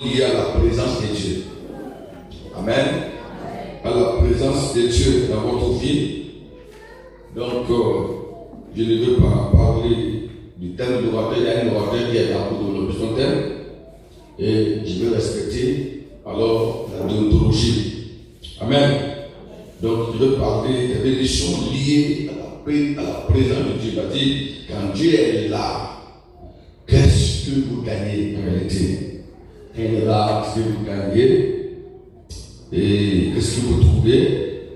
lié à la présence de Dieu. Amen. À la présence de Dieu dans votre vie. Donc, je ne veux pas parler du thème de l'orateur. Il y a un orateur qui est là pour développer son thème. Et je vais respecter alors la déontologie. Amen. Donc, je vais parler des bénédictions liées à la présence de Dieu. C'est-à-dire, quand Dieu est là, qu'est-ce que vous gagnez en réalité? Quand il est là, qu'est-ce que vous gagnez? Et qu'est-ce que vous trouvez?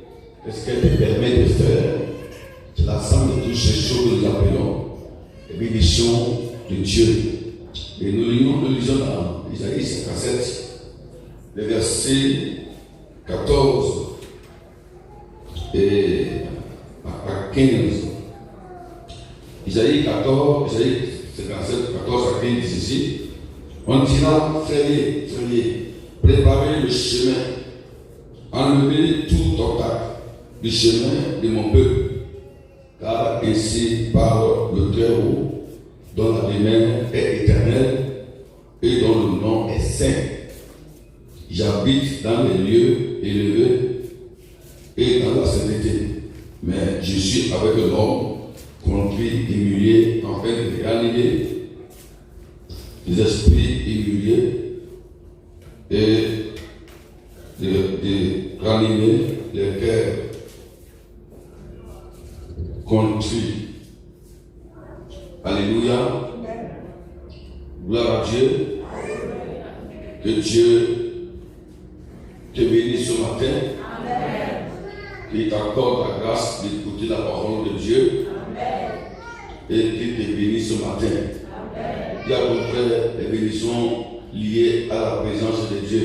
Qu'est-ce qu'elle te permet de faire? C'est l'ensemble de toutes ces choses que nous appelons les bénédictions de Dieu. Et nous lisons dans Isaïe 57, les versets 14 et à 15. Isaïe 57, 14 à 15 ici. On dira, frayez, préparez le chemin, enlevez tout obstacle du chemin de mon peuple, car ainsi parle le Très-Haut, dont la demeure est éternelle et dont le nom est saint. J'habite dans les lieux élevés et dans la sainteté, mais je suis avec l'homme conduit, humilié, en fait de réanimer les esprits humiliés et de ranimer les cœurs contrits. Alléluia. Gloire à Dieu. Que Dieu te bénisse ce matin. Qu'il t'accorde la grâce d'écouter la parole de Dieu. Et qu'il te bénisse ce matin. Il y a à peu près les bénédictions liées à la présence de Dieu.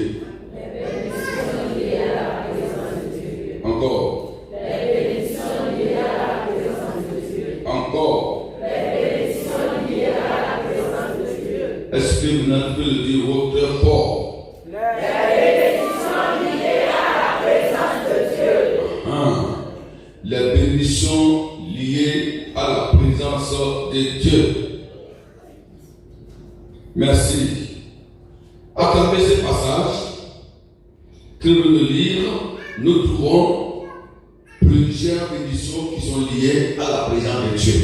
Les bénédictions liées à la présence de Dieu. Encore. Les bénédictions liées à la présence de Dieu. Encore. Les bénédictions liées à la présence de Dieu. Est-ce que vous n'avez pas le dire auteur fort? Les bénédictions liées à la présence de Dieu. Les bénédictions liées à la présence de Dieu. Merci. À travers ce passage que nous venons de lire, nous trouvons plusieurs bénédictions qui sont liées à la présence de Dieu.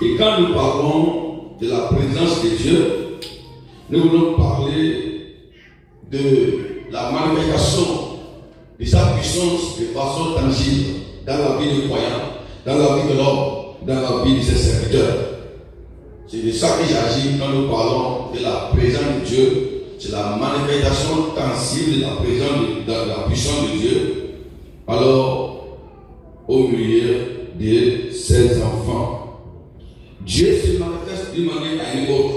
Et quand nous parlons de la présence de Dieu, nous voulons parler de la manifestation de sa puissance de façon tangible dans la vie du croyant, dans la vie de l'homme, dans la vie de ses serviteurs. C'est de ça qu'il s'agit quand nous parlons de la présence de Dieu. C'est la manifestation tangible de la présence de la puissance de Dieu. Alors, au milieu de ses enfants, Dieu se manifeste d'une manière à une autre.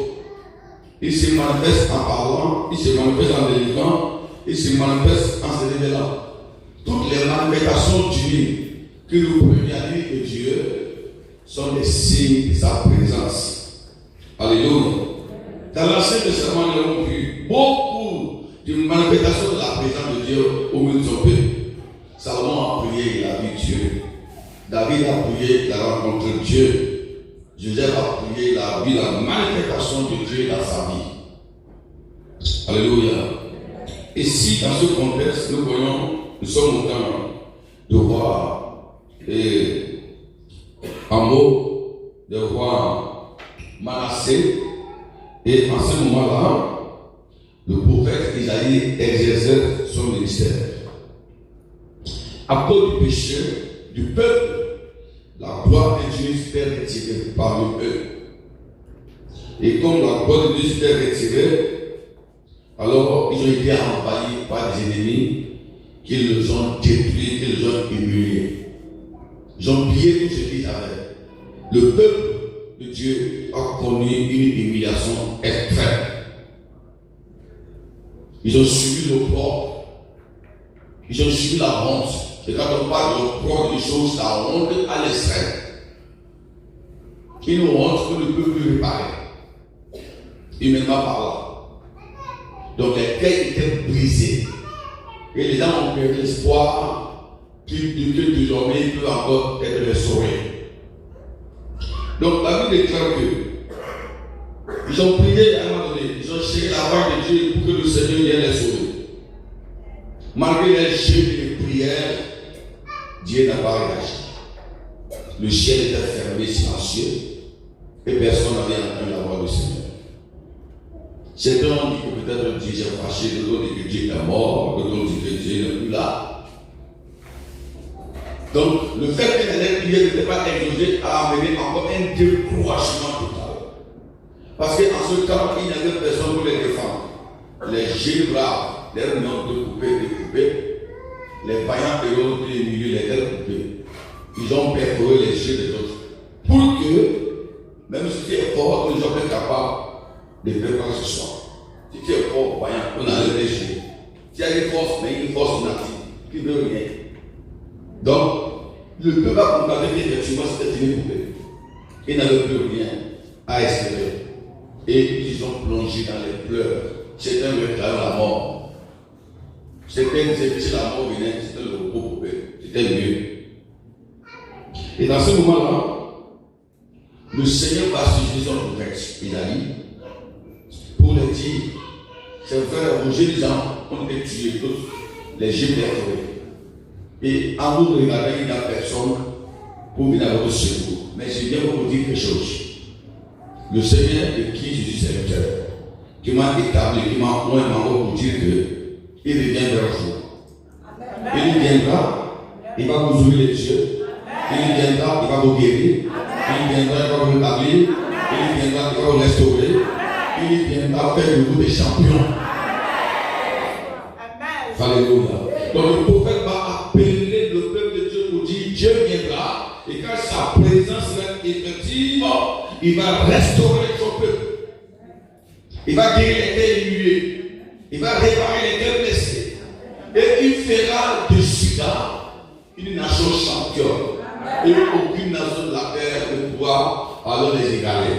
Il se manifeste en parlant, il se manifeste en délivrant, il se manifeste en se révélant. Toutes les manifestations divines que nous prenons à lui de Dieu sont des signes de sa présence. Alléluia. Dans l'Ancien Testament, nous avons vu beaucoup de manifestations de la présence de Dieu au milieu de son peuple. Salomon a prié, il a vu Dieu. David a prié, il a rencontré Dieu. Joseph a prié, il a vu la manifestation de Dieu dans sa vie. Alléluia. Et si dans ce contexte, nous voyons, nous sommes au temps de voir Amos, de voir Manassé, et en ce moment-là, le prophète Isaïe exerçait son ministère. À cause du péché du peuple, la gloire de Dieu s'était retirée parmi eux. Et comme la gloire de Dieu s'était retirée, alors ils ont été envahis par des ennemis qui les ont détruits, qui les ont humiliés. Ils ont pillé tout ce qu'ils avaient. Le peuple de Dieu a connu une humiliation extrême. Ils ont subi l'opprobre. Ils ont subi la honte. Et quand on parle de l'opprobre des choses, la honte à l'extrême. Une honte que ne peut plus réparer. Humainement parlant. Donc les cœurs étaient brisés. Et les gens ont perdu l'espoir que désormais ils peuvent encore être restaurés. Donc la Bible déclare que Ils ont prié à un moment donné, ils ont cherché la voix de Dieu pour que le Seigneur vienne les sauver. Malgré les jeûnes et les prières, Dieu n'a pas réagi. Le ciel était fermé, silencieux, et personne n'avait entendu la voix du Seigneur. Certains ont dit que peut-être Dieu s'est fâché, d'autres ont dit que Dieu est mort, d'autres ont dit que Dieu n'est plus là. Donc, le fait que les prières n'étaient pas exaucées a amené encore un décroissement total. Parce qu'en ce temps, il n'y avait personne pour les défendre. Les jeunes braves, les noms de couper, les vaillants et l'autre les milieux, les têtes coupées. Ils ont perforé les yeux des autres. Pour que, même si tu es fort, tu ne sois pas capable de faire quoi que ce soit. Si tu es fort, vaillant, on enlève les yeux. Tu as une force, mais une force native, qui ne veut rien. Donc, le peuple a constaté qu'effectivement c'était fini pour eux. Ils n'avaient plus rien à espérer. Et ils ont plongé dans les pleurs. Certains réclamaient la mort. Certains disaient si la mort venait, c'était le repos pour eux. C'était mieux. Et dans ce moment-là, le Seigneur va susciter son prophète, Isaïe, pour leur dire, ses frères, vos jeunes gens ont été tués tous, les jeunes perforés. Et en vous regardant, il n'y a personne pour venir à votre secours. Mais je viens vous dire quelque chose. Le Seigneur de qui je suis serviteur, qui m'a établi, qui m'a envoyé pour dire qu'il revient vers vous. Il viendra, il va vous ouvrir les yeux. Il viendra, il va vous guérir. Il viendra, il va vous rétablir. Il viendra, il va vous restaurer. Il viendra faire de vous des champions. Alléluia. Donc le prophète va appeler le peuple de Dieu pour dire Dieu viendra. Et quand sa présence sera effective, il va restaurer son peuple. Il va guérir les cœurs humiliés. Il va réparer les cœurs blessés. Et il fera de Juda une nation championne. Et aucune nation de la terre ne pourra alors les égaler.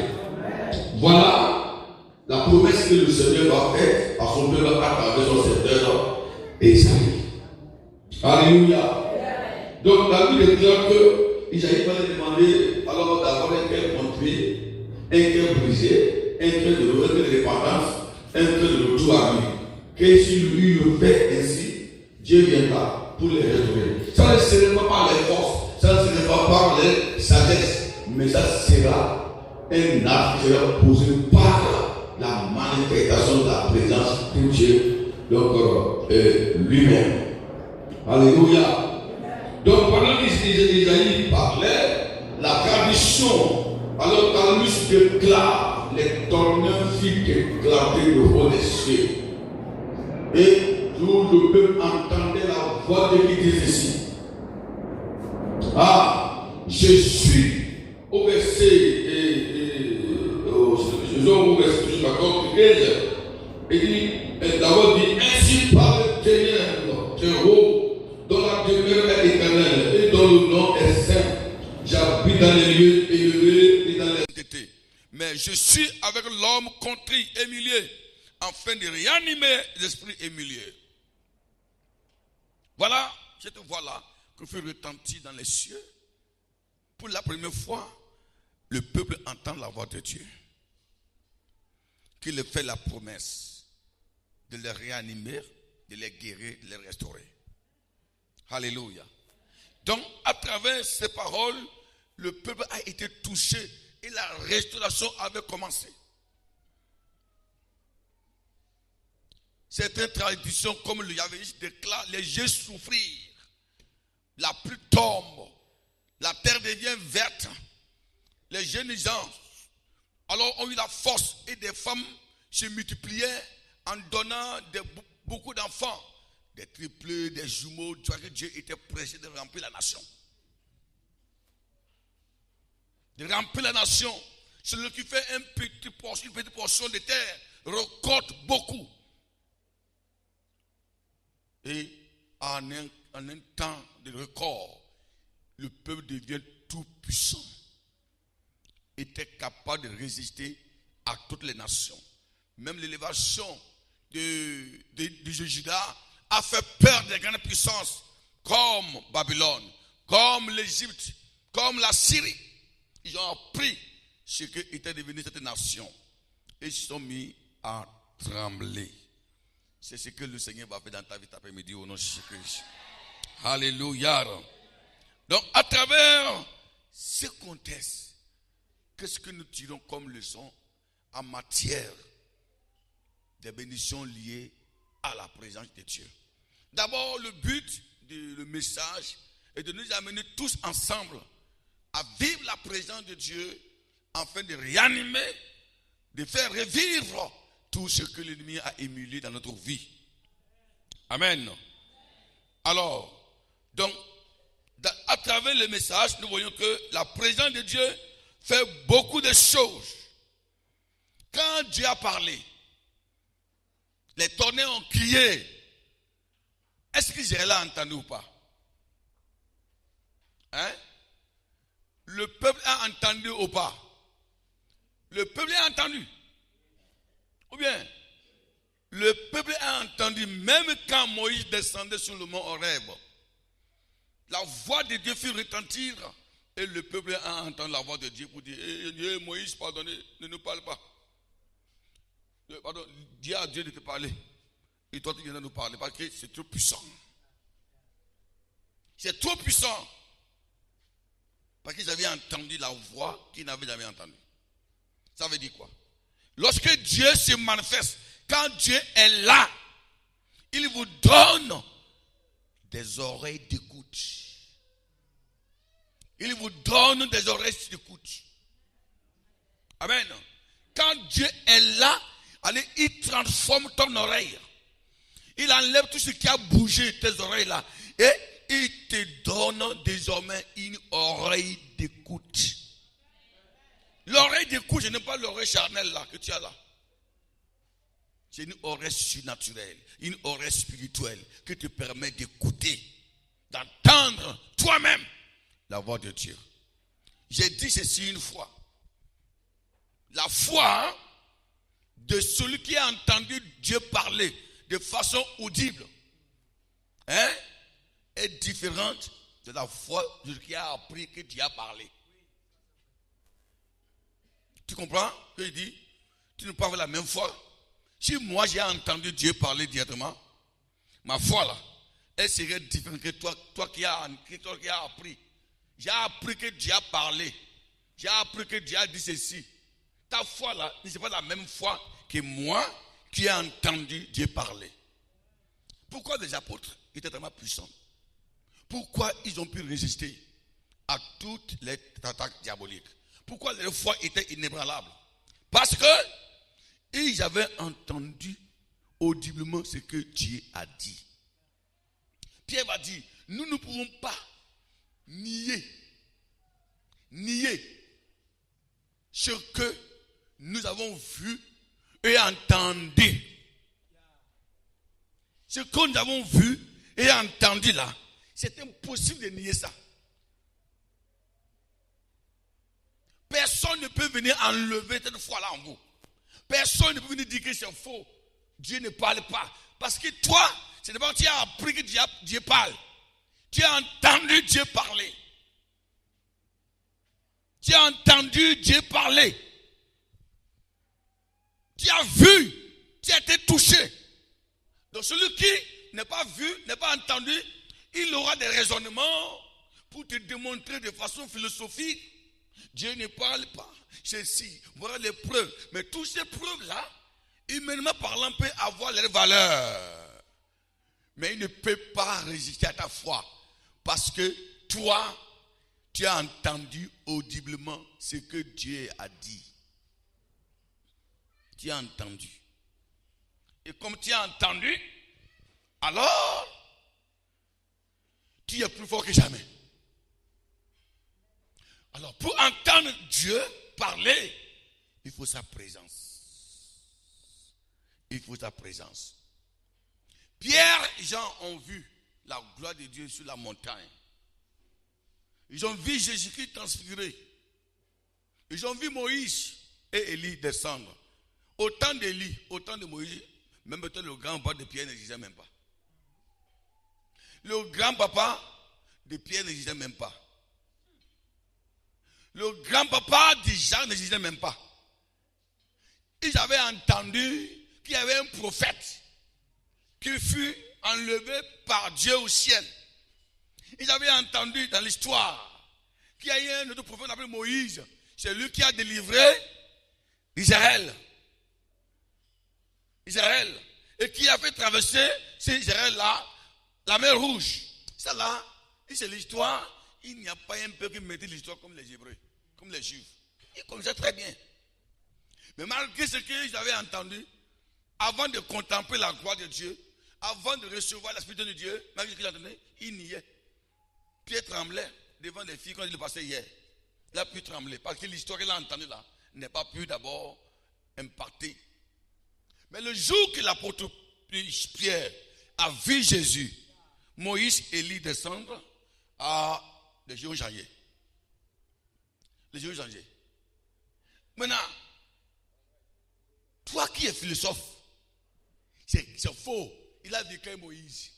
Voilà la promesse que le Seigneur va faire à son peuple à travers son serviteur Isaïe. Alléluia. Donc David déclare que Isaïe va lui demander alors d'avoir un cœur contrit, un cœur brisé, un cœur de repentance, un cœur de retour à lui. Que si lui le fait ainsi, Dieu viendra pour les restaurer. Ça ne sera pas par les forces, ça ne sera pas par les sagesse, mais ça sera un acte qui sera posé par la manifestation de la présence de Dieu, donc lui-même. Alléluia. Donc pendant qu'Isaïe parlait, la tradition, alors Talmus déclare les torneurs fit éclater le haut des cieux. Et tout le peuple entendait la voix de qui disait ceci. Ah, je suis au verset, au verset 15, il dit, d'abord dit, ainsi parle l'Éternel, Jéhovah, dont la demeure est éternelle et dont le nom est saint. J'habite dans les lieux élevés et dans les saintetés. Mais je suis avec l'homme contrit, humilié, afin de réanimer l'esprit humilié. Voilà, cette voix-là que fait retentir dans les cieux. Pour la première fois, le peuple entend la voix de Dieu. Qu'il leur fait la promesse de les réanimer, de les guérir, de les restaurer. Alléluia. Donc, à travers ces paroles, le peuple a été touché et la restauration avait commencé. Certaines traditions, comme le Yahvéiste déclare, les yeux souffrir, la pluie tombe, la terre devient verte, les jeunes gens alors ont eu la force et des femmes se multipliaient en donnant beaucoup d'enfants, des triplés, des jumeaux. Tu vois que Dieu était pressé de remplir la nation. De remplir la nation. Celui qui fait une petite portion de terre récolte beaucoup. Et en un temps de record, le peuple devient tout puissant. Était capable de résister à toutes les nations. Même l'élévation de Juda a fait peur des grandes puissances comme Babylone, comme l'Égypte, comme la Syrie. Ils ont appris ce qu'était devenu cette nation. et ils se sont mis à trembler. C'est ce que le Seigneur va faire dans ta vie cet après-midi au nom de Jésus-Christ. Alléluia. Donc, à travers ce contexte, qu'est-ce que nous tirons comme leçon en matière des bénédictions liées à la présence de Dieu? D'abord, le but du message est de nous amener tous ensemble à vivre la présence de Dieu afin de réanimer, de faire revivre tout ce que l'ennemi a émulé dans notre vie. Amen. Alors, donc, à travers le message, nous voyons que la présence de Dieu fait beaucoup de choses. Quand Dieu a parlé, les tonnerres ont crié. Est-ce qu'Israël a entendu ou pas? Hein? Le peuple a entendu ou pas? Le peuple a entendu. Ou bien, le peuple a entendu même quand Moïse descendait sur le mont Horeb. La voix de Dieu fit retentir et le peuple a entendu la voix de Dieu pour dire Moïse, pardonnez, ne nous parle pas. Pardon, dis à Dieu de te parler. Et toi, tu viens de nous parler parce que c'est trop puissant. C'est trop puissant. Parce qu'ils avaient entendu la voix qu'ils n'avaient jamais entendue. Ça veut dire quoi? Lorsque Dieu se manifeste, quand Dieu est là, il vous donne des oreilles d'écoute. Il vous donne des oreilles d'écoute. Amen. Quand Dieu est là, allez, il transforme ton oreille. Il enlève tout ce qui a bougé tes oreilles là. Et il te donne désormais une oreille d'écoute. L'oreille d'écoute, je n'aime pas l'oreille charnelle là que tu as là. C'est une oreille surnaturelle, une oreille spirituelle qui te permet d'écouter, d'entendre toi-même la voix de Dieu. J'ai dit ceci une fois. La foi de celui qui a entendu Dieu parler de façon audible est différente de la foi de celui qui a appris que Dieu a parlé. Tu comprends ce que je dis? Tu ne parles pas la même foi. Si moi j'ai entendu Dieu parler directement, ma foi là, elle serait différente que toi qui as appris. J'ai appris que Dieu a parlé. J'ai appris que Dieu a dit ceci. Ta foi là, ce n'est pas la même foi que moi qui ai entendu Dieu parler. Pourquoi les apôtres étaient tellement puissants? Pourquoi ils ont pu résister à toutes les attaques diaboliques? Pourquoi leur foi était inébranlable? Parce que ils avaient entendu audiblement ce que Dieu a dit. Pierre va dire, nous ne pouvons pas nier ce que nous avons vu et entendu. Ce que nous avons vu et entendu là, c'est impossible de nier ça. Personne ne peut venir enlever cette foi-là en vous. Personne ne peut venir dire que c'est faux. Dieu ne parle pas. Parce que toi, ce n'est pas que tu as appris que Dieu parle. Tu as entendu Dieu parler. Tu as entendu Dieu parler. Tu as vu. Tu as été touché. Donc celui qui n'est pas vu, n'est pas entendu, il aura des raisonnements pour te démontrer de façon philosophique. Dieu ne parle pas. Ceci, voilà les preuves. Mais toutes ces preuves-là, humainement parlant, peuvent avoir leur valeur. Mais il ne peut pas résister à ta foi. Parce que toi, tu as entendu audiblement ce que Dieu a dit. Tu as entendu. Et comme tu as entendu, alors, tu es plus fort que jamais. Alors, pour entendre Dieu parler, il faut sa présence. Il faut sa présence. Pierre et Jean ont vu la gloire de Dieu sur la montagne. Ils ont vu Jésus-Christ transfiguré. Ils ont vu Moïse et Élie descendre. Autant d'Élie, autant de Moïse, même peut-être le grand-papa de Pierre n'existait même pas. Le grand-papa de Pierre n'existait même pas. Le grand-papa de Jean n'existait même pas. ils avaient entendu qu'il y avait un prophète qui fut enlevé par Dieu au ciel. Ils avaient entendu dans l'histoire qu'il y a eu un autre prophète appelé Moïse. C'est lui qui a délivré Israël. Et qui a fait traverser ces Israël-là la mer Rouge. Ça là, c'est l'histoire. Il n'y a pas un peu qui mettait l'histoire comme les Hébreux, comme les Juifs. Ils connaissaient très bien. Mais malgré ce qu'ils avaient entendu, avant de contempler la gloire de Dieu, avant de recevoir l'Esprit de Dieu, malgré ce qu'ils entendaient, ils niaient. Pierre tremblait devant les filles quand il est passé hier. Il a pu trembler parce que l'histoire qu'il a entendue là n'est pas pu d'abord impacter. Mais le jour que l'apôtre Pierre a vu Jésus, Moïse et Élie descendre, les yeux ont changé. Les yeux ont changé. Maintenant, toi qui es philosophe, c'est faux. Il a vu qu'un Moïse.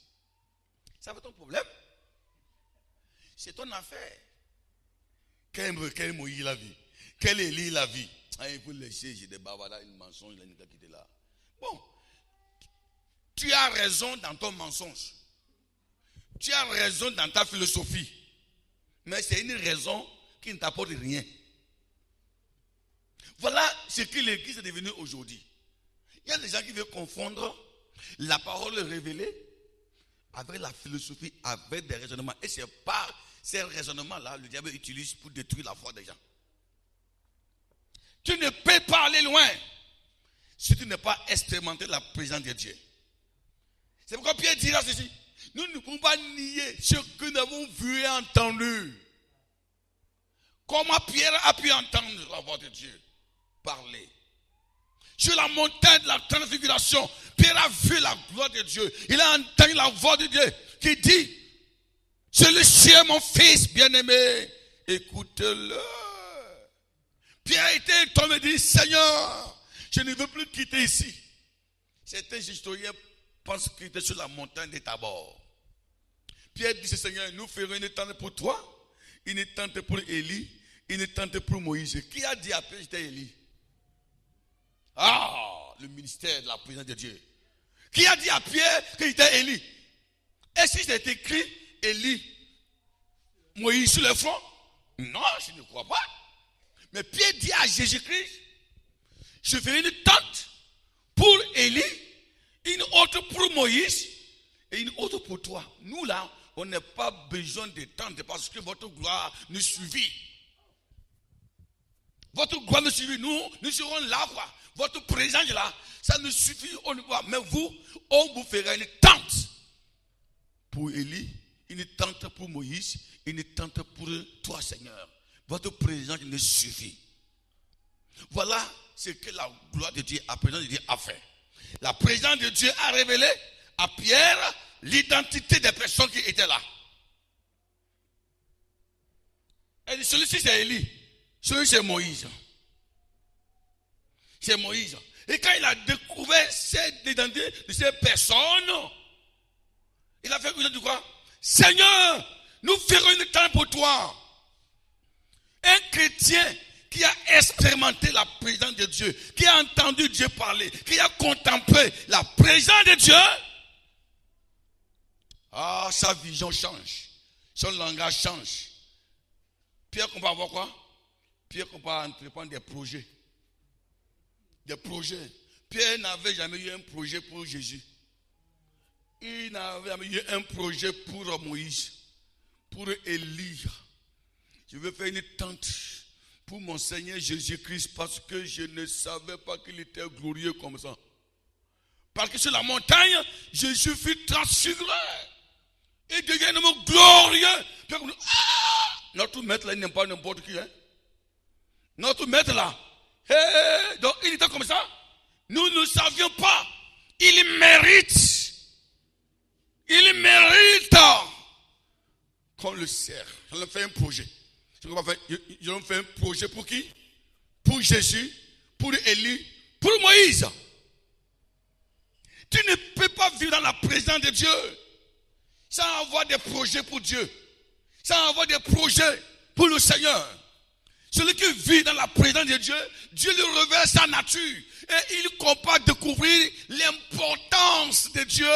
Ça fait ton problème. C'est ton affaire. Quel Moïse il a vu? Quel Élie il a vu? Il faut laisser, j'ai des bavards, une mensonge, il a quitté là. Bon, tu as raison dans ton mensonge. Tu as raison dans ta philosophie. Mais c'est une raison qui ne t'apporte rien. Voilà ce que l'Église est devenue aujourd'hui. Il y a des gens qui veulent confondre la parole révélée avec la philosophie, avec des raisonnements. Et c'est par ces raisonnements-là le diable utilise pour détruire la foi des gens. Tu ne peux pas aller loin si tu n'es pas expérimenté la présence de Dieu. C'est pourquoi Pierre dira ceci. Nous ne pouvons pas nier ce que nous avons vu et entendu. Comment Pierre a pu entendre la voix de Dieu parler? Sur la montagne de la transfiguration, Pierre a vu la gloire de Dieu. Il a entendu la voix de Dieu qui dit, celui-ci est mon fils bien-aimé, écoutez-le. Pierre était tombé et dit, Seigneur, je ne veux plus quitter ici. Certains historiens pensent qu'il était sur la montagne de Tabor. Pierre dit, Seigneur, nous ferons une tente pour toi, une tente pour Élie, une tente pour Moïse. Qui a dit après j'étais Élie? Le ministère de la présence de Dieu. Qui a dit à Pierre qu'il était Élie? Est-ce que c'est écrit Élie, Moïse sur le front? Non, je ne crois pas. Mais Pierre dit à Jésus-Christ, je ferai une tente pour Élie, une autre pour Moïse et une autre pour toi. Nous là, on n'a pas besoin de tente parce que votre gloire nous suffit. Votre gloire nous suffit. Nous serons là quoi. Votre présence là, ça nous suffit. Mais vous, on vous fera une tente pour Élie, une tente pour Moïse, une tente pour toi Seigneur. Votre présence nous suffit. Voilà ce que la gloire de Dieu, la présence de Dieu a fait. La présence de Dieu a révélé à Pierre l'identité des personnes qui étaient là. Elle dit, celui-ci c'est Élie, celui-ci c'est Moïse. C'est Moïse. Et quand il a découvert cette identité de ces personnes, il a fait une chose quoi? Seigneur, nous ferons une tente pour toi. Un chrétien qui a expérimenté la présence de Dieu, qui a entendu Dieu parler, qui a contemplé la présence de Dieu, sa vision change, son langage change. Pierre qu'on va avoir quoi? Pierre qu'on va entreprendre des projets. Des projets. Pierre n'avait jamais eu un projet pour Jésus. Il n'avait jamais eu un projet pour Moïse, pour Élie. Je veux faire une tente pour mon Seigneur Jésus-Christ parce que je ne savais pas qu'il était glorieux comme ça. Parce que sur la montagne, Jésus fut transfiguré. Il devient un homme glorieux. Notre maître là, il n'aime pas n'importe qui. Notre maître là, donc il était comme ça. Nous ne savions pas. Il mérite. Il mérite qu'on le sert. On a fait un projet. Ils ont fait un projet pour qui? Pour Jésus, pour Élie, pour Moïse. Tu ne peux pas vivre dans la présence de Dieu sans avoir des projets pour Dieu, sans avoir des projets pour le Seigneur. Celui qui vit dans la présence de Dieu, Dieu lui révèle sa nature Et il comprend découvrir l'importance de Dieu.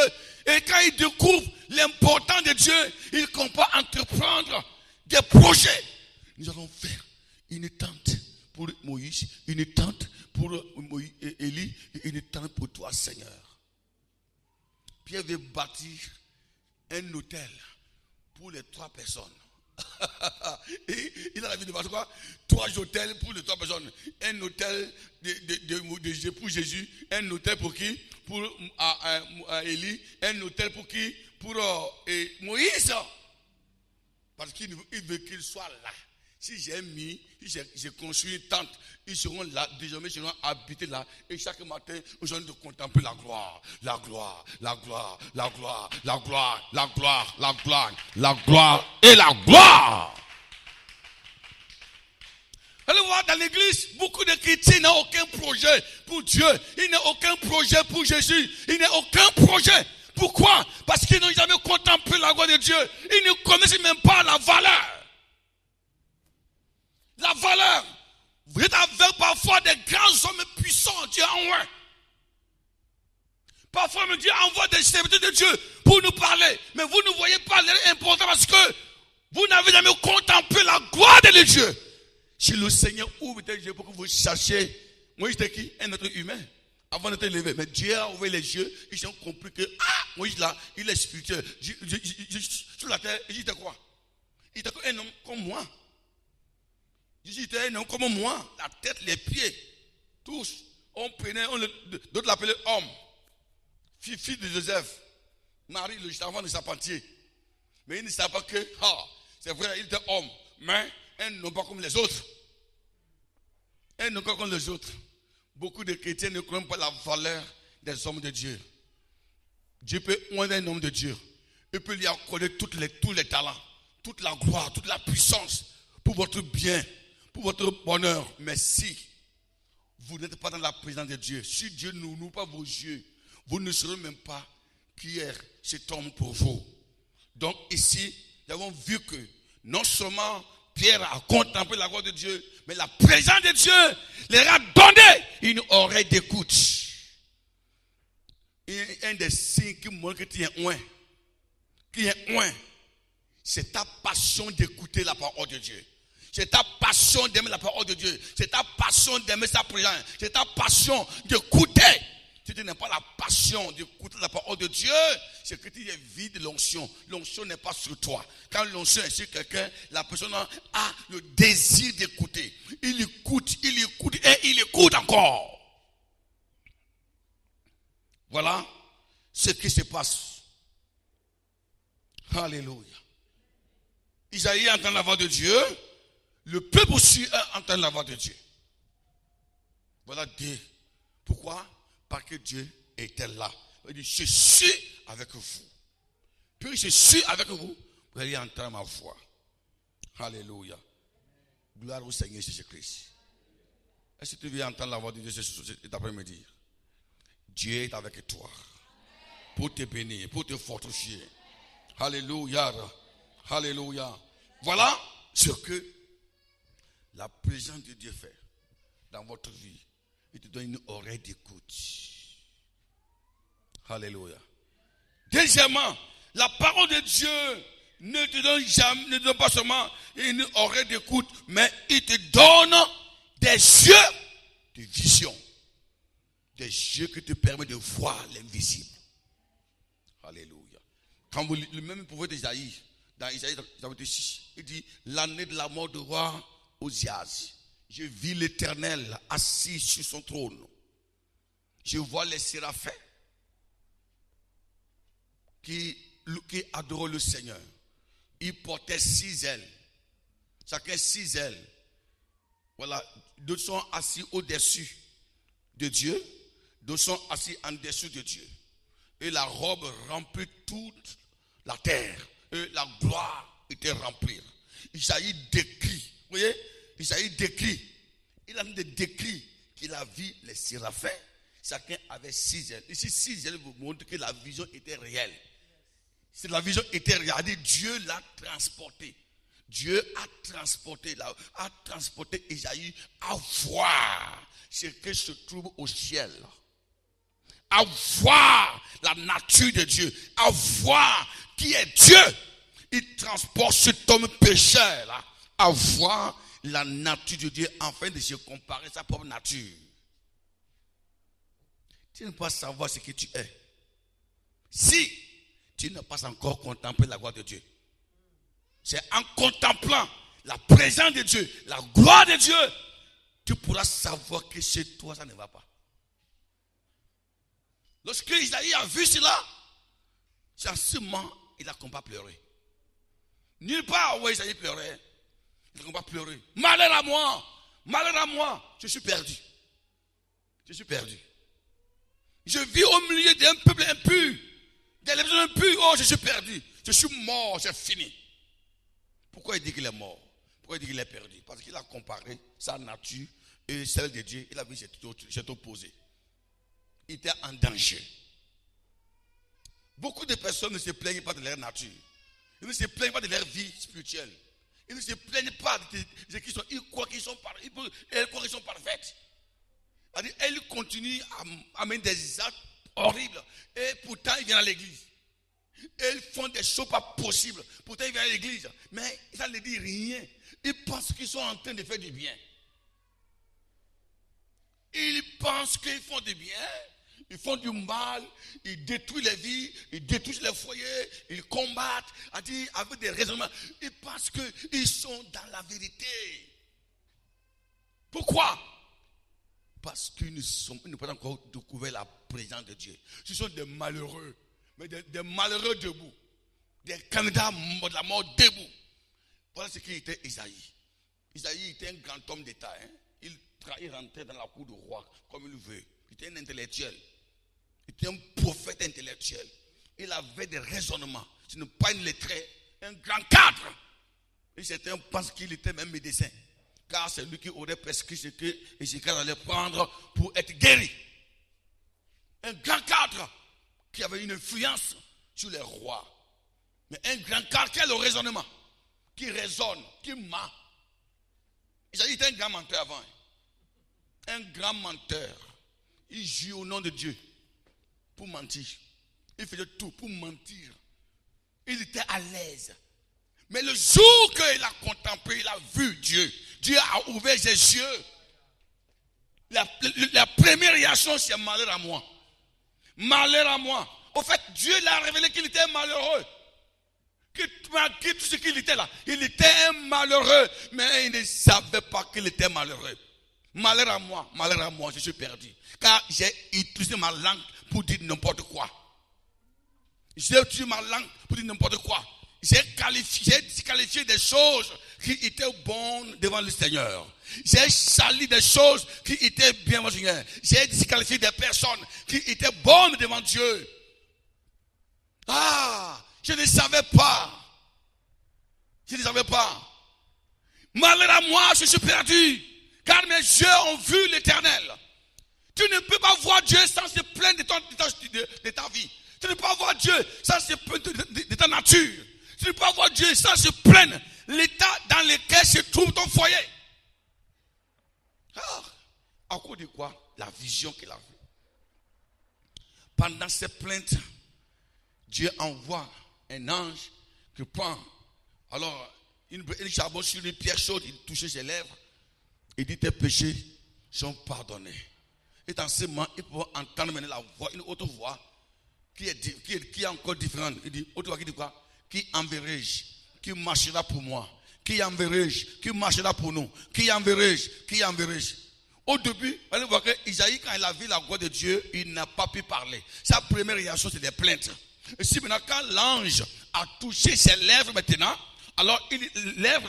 Et quand il découvre l'importance de Dieu, il comprend entreprendre des projets. Nous allons faire une tente pour Moïse, une tente pour Élie, et une tente pour toi, Seigneur. Pierre veut bâtir un hôtel pour les 3 personnes. Et il a la vie de bâtir quoi? 3 hôtels pour les 3 personnes. Un hôtel pour Jésus, un hôtel pour qui? Pour Élie, un hôtel pour qui? Pour Moïse. Parce qu'il veut qu'il soit là. Si j'ai construit une tente, ils seront là, désormais ils seront habités là. Et chaque matin, ils ont de contempler la gloire, la gloire, la gloire, la gloire, la gloire, la gloire, la gloire, la gloire et la gloire. Allez voir dans l'église, beaucoup de chrétiens n'ont aucun projet pour Dieu. Ils n'ont aucun projet pour Jésus. Ils n'ont aucun projet. Pourquoi? Parce qu'ils n'ont jamais contemplé la gloire de Dieu. Ils ne connaissent même pas la valeur. La valeur. Vous êtes avec parfois des grands hommes puissants. Dieu envoie. Parfois, Dieu envoie des serviteurs de Dieu pour nous parler. Mais vous ne voyez pas l'important parce que vous n'avez jamais contemplé la gloire de Dieu. Si le Seigneur ouvre les yeux pour que vous cherchiez, Moïse était qui? Un être humain. Avant d'être élevé. Mais Dieu a ouvert les yeux. Ils ont compris que, Moïse là, il est spirituel. Sur la terre, il était quoi? Il était un homme comme moi. Il était un homme comme moi. La tête, les pieds, tous. On prenait, d'autres l'appelaient homme. Fils de Joseph. Marie, le enfant de Charpentier. Mais il ne savait pas que, c'est vrai, il était homme. Mais un homme pas comme les autres. Un homme pas comme les autres. Beaucoup de chrétiens ne connaissent pas la valeur des hommes de Dieu. Dieu peut honorer un homme de Dieu. Il peut lui accorder tous les talents, toute la gloire, toute la puissance pour votre bien, pour votre bonheur. Mais si vous n'êtes pas dans la présence de Dieu, si Dieu n'ouvre pas vos yeux, vous ne saurez même pas qui est cet homme pour vous. Donc ici, nous avons vu que non seulement Pierre a contemplé la gloire de Dieu, mais la présence de Dieu leur a donné une oreille d'écoute. Un des signes qui montre que tu es loin, c'est ta passion d'écouter la parole de Dieu. C'est ta passion d'aimer la parole de Dieu. C'est ta passion d'aimer sa présence. C'est ta passion d'écouter. Si tu n'as pas la passion d'écouter la parole de Dieu, c'est que tu es vide de l'onction. L'onction n'est pas sur toi. Quand l'onction est sur quelqu'un, la personne a le désir d'écouter. Il écoute et il écoute encore. Voilà ce qui se passe. Alléluia. Isaïe entend la voix de Dieu. Le peuple aussi entend la voix de Dieu. Voilà Dieu. Pourquoi? Parce que Dieu était là. Il dit, je suis avec vous. Puis je suis avec vous. Vous allez entendre ma voix. Alléluia. Gloire au Seigneur Jésus-Christ. Est-ce que tu veux entendre la voix de Dieu cet après-midi? Dieu est avec toi. Pour te bénir, pour te fortifier. Alléluia. Alléluia. Voilà ce que la présence de Dieu fait dans votre vie. Il te donne une oreille d'écoute. Alléluia. Deuxièmement, la parole de Dieu ne te donne pas seulement une oreille d'écoute, mais il te donne des yeux de vision. Des yeux qui te permettent de voir l'invisible. Alléluia. Quand vous le même prophète Isaïe, dans Isaïe chapitre 6, il dit, l'année de la mort de roi Osias, je vis l'Éternel assis sur son trône. Je vois les séraphins qui adorent le Seigneur. Ils portaient 6 ailes. Chacun 6 ailes. Voilà. D'autres sont assis au-dessus de Dieu. D'autres sont assis en dessous de Dieu. Et la robe remplit toute la terre. Et la gloire était remplie. Isaïe décrit. Vous voyez? Isaïe décrit. Il a décrit qu'il a vu les séraphins. Chacun avait 6 ailes. Ici, 6 ailes vous montrent que la vision était réelle. C'est la vision était réelle. Dieu l'a transporté. Dieu a transporté Isaïe à voir ce qui se trouve au ciel, à voir la nature de Dieu, à voir qui est Dieu. Il transporte cet homme pécheur là, à voir la nature de Dieu afin de se comparer à sa propre nature. Tu ne peux pas savoir ce que tu es si tu n'as pas encore contemplé la gloire de Dieu. C'est en contemplant la présence de Dieu, la gloire de Dieu, tu pourras savoir que chez toi ça ne va pas. Lorsque Isaïe a vu cela, c'est en ce moment il a compas pleuré. Nulle part où Isaïe pleurait, il n'a pas pleuré. Malheur à moi, je suis perdu. Je suis perdu. Je vis au milieu d'un peuple impur, des personnes impures. Oh, je suis perdu. Je suis mort, c'est fini. Pourquoi il dit qu'il est mort? Pourquoi il dit qu'il est perdu? Parce qu'il a comparé sa nature et celle de Dieu. Il a vu cet opposé. Il était en danger. Beaucoup de personnes ne se plaignent pas de leur nature. Ils ne se plaignent pas de leur vie spirituelle. Ils ne se plaignent pas de ce qu'ils sont. Ils croient qu'ils sont parfaites. Elles continuent à mener des actes horribles. Et pourtant, ils viennent à l'église. Ils font des choses pas possibles. Pourtant, ils viennent à l'église. Mais ça ne dit rien. Ils pensent qu'ils sont en train de faire du bien. Ils pensent qu'ils font du bien. Ils font du mal. Ils détruisent les vies. Ils détruisent les foyers. Ils combattent avec des raisonnements. Ils pensent qu'ils sont dans la vérité. Pourquoi? Parce qu'ils n'ont pas encore découvert la présence de Dieu. Ce sont des malheureux. Mais des malheureux debout. Des candidats de la mort debout. Voilà ce qui était Isaïe. Isaïe était un grand homme d'État. Il rentrait dans la cour du roi comme il veut. Il était un intellectuel. Il était un prophète intellectuel. Il avait des raisonnements. Ce n'est pas une lettrée, un grand cadre. Et certains pensent qu'il était même médecin. Car c'est lui qui aurait prescrit ce que Ézéchiel allait prendre pour être guéri. Un grand cadre qui avait une influence sur les rois. Mais un grand cadre qui a le raisonnement, qui raisonne, qui ment. Isaïe était un grand menteur avant. Un grand menteur. Il jouait au nom de Dieu pour mentir. Il faisait tout pour mentir. Il était à l'aise. Mais le jour qu'il a contemplé, il a vu Dieu. Dieu a ouvert ses yeux. La première réaction, c'est malheur à moi. Malheur à moi. Au fait, Dieu l'a révélé qu'il était malheureux. Malgré tout ce qu'il était là, il était un malheureux. Mais il ne savait pas qu'il était malheureux. Malheur à moi, je suis perdu. Car j'ai utilisé ma langue pour dire n'importe quoi. J'ai utilisé ma langue pour dire n'importe quoi. J'ai disqualifié des choses qui étaient bonnes devant le Seigneur. J'ai sali des choses qui étaient bien devant le Seigneur. J'ai disqualifié des personnes qui étaient bonnes devant Dieu. Je ne savais pas. Je ne savais pas. Malheur à moi, je suis perdu. Car mes yeux ont vu l'Éternel. Tu ne peux pas voir Dieu sans se plaindre de ta vie. Tu ne peux pas voir Dieu sans se plaindre de ta nature. Tu ne peux pas voir Dieu sans se plaindre l'état dans lequel se trouve ton foyer. À cause de quoi? La vision qu'il a vue. Pendant ces plaintes, Dieu envoie un ange qui prend alors une charbon sur une pierre chaude, il touche ses lèvres. Il dit tes péchés sont pardonnés. Et dans ce moment, il peut entendre maintenant la voix, une autre voix qui est encore différente. Il dit, autre voix qui dit quoi? Qui enverrai-je? Qui marchera pour moi? Qui enverrai-je? Qui marchera pour nous? Qui enverrai-je? Qui enverrai-je? Au début, vous allez voir que Isaïe, quand il a vu la gloire de Dieu, il n'a pas pu parler. Sa première réaction, c'est des plaintes. Et si maintenant, quand l'ange a touché ses lèvres maintenant, alors il lève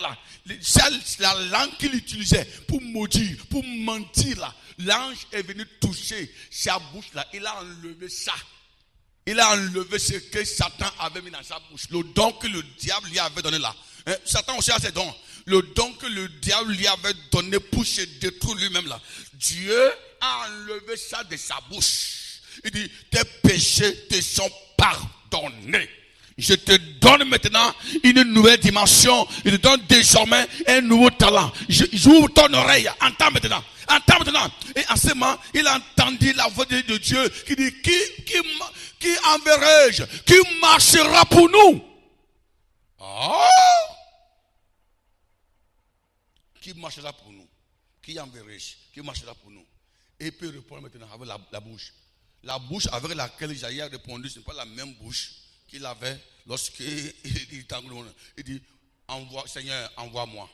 la langue qu'il utilisait pour maudire, pour mentir là. L'ange est venu toucher sa bouche là. Il a enlevé ça. Il a enlevé ce que Satan avait mis dans sa bouche. Le don que le diable lui avait donné là. Satan aussi a ses dons. Le don que le diable lui avait donné pour se détruire lui-même là. Dieu a enlevé ça de sa bouche. Il dit, tes péchés te sont pardonnés. Je te donne maintenant une nouvelle dimension. Je te donne désormais un nouveau talent. J'ouvre ton oreille. Entends maintenant. Entends maintenant. Et en ce moment, il a entendu la voix de Dieu qui dit, qui enverrai-je? Qui marchera pour nous? Oh! Qui marchera pour nous? Qui enverrai-je? Qui marchera pour nous? Et il peut répondre maintenant avec la bouche. La bouche avec laquelle Isaïe a répondu, ce n'est pas la même bouche qu'il avait lorsqu'il dit, Seigneur, envoie-moi.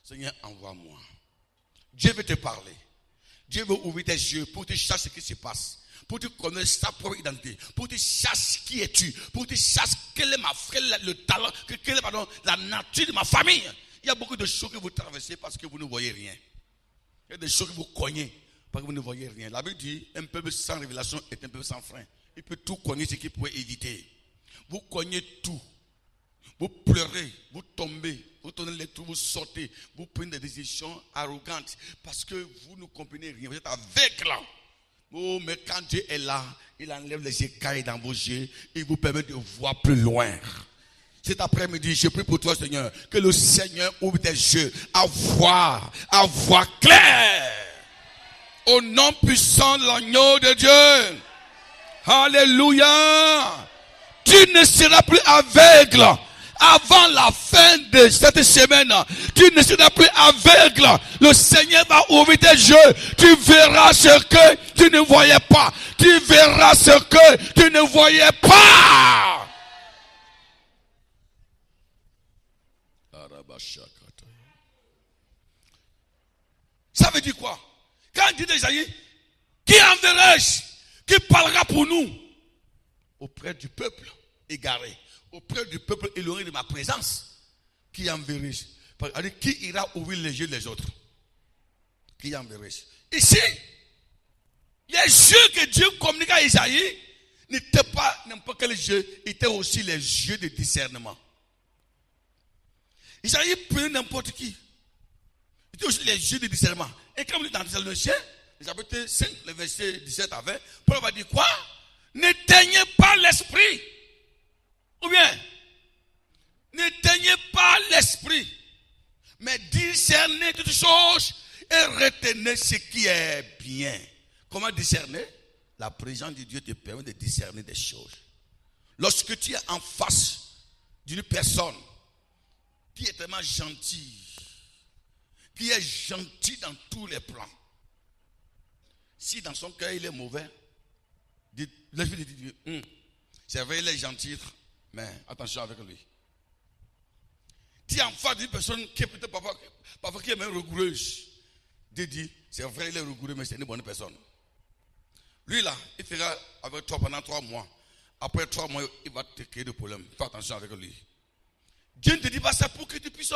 Seigneur, envoie-moi. Dieu veut te parler. Dieu veut ouvrir tes yeux pour que tu saches ce qui se passe. Pour que tu connaisses ta propre identité. Pour que tu saches qui es-tu. Pour que tu saches quel est le talent, quelle est la nature de ma famille. Il y a beaucoup de choses que vous traversez parce que vous ne voyez rien. Il y a des choses que vous cognez parce que vous ne voyez rien. La Bible dit, un peuple sans révélation est un peuple sans frein. Il peut tout cogner ce qu'il pourrait éviter. Vous cognez tout. Vous pleurez, vous tombez, vous tournez les trous, vous sortez, vous prenez des décisions arrogantes parce que vous ne comprenez rien. Vous êtes aveugle là. Oh, mais quand Dieu est là, il enlève les écailles dans vos yeux et il vous permet de voir plus loin. Cet après-midi, je prie pour toi, Seigneur, que le Seigneur ouvre tes yeux à voir clair. Au nom puissant de l'agneau de Dieu. Alléluia. Tu ne seras plus aveugle. Avant la fin de cette semaine, tu ne seras plus aveugle. Le Seigneur va ouvrir tes yeux. Tu verras ce que tu ne voyais pas. Tu verras ce que tu ne voyais pas. Ça veut dire quoi? Quand il dit d'Ésaïe, qui enverrai-je? Qui parlera pour nous? Auprès du peuple égaré. Auprès du peuple éloigné de ma présence, qui enverrai-je? Qui ira ouvrir les yeux des autres? Qui enverrai-je? Ici, les yeux que Dieu communique à Isaïe n'étaient pas n'importe quel yeux, étaient aussi les yeux de discernement. Isaïe prenait n'importe qui. C'était aussi les yeux de discernement. Et comme il est dans Thessaloniciens, chapitre 5, le verset 17 à 20, Paul va dire quoi? N'éteignez pas l'esprit. Ou bien, n'éteignez pas l'esprit, mais discernez toutes choses et retenez ce qui est bien. Comment discerner? La présence de Dieu te permet de discerner des choses. Lorsque tu es en face d'une personne qui est tellement gentille, qui est gentil dans tous les plans, si dans son cœur il est mauvais, laisse-lui dire, c'est vrai, il est gentil, mais attention avec lui. Tu es en face d'une personne qui est peut-être parfois qui est même rigoureuse. Dieu dit, c'est vrai, il est rigoureux, mais c'est une bonne personne. Lui là, il fera avec toi pendant 3 mois. Après 3 mois, il va te créer des problèmes. Fais attention avec lui. Dieu ne te dit pas ça pour que tu puisses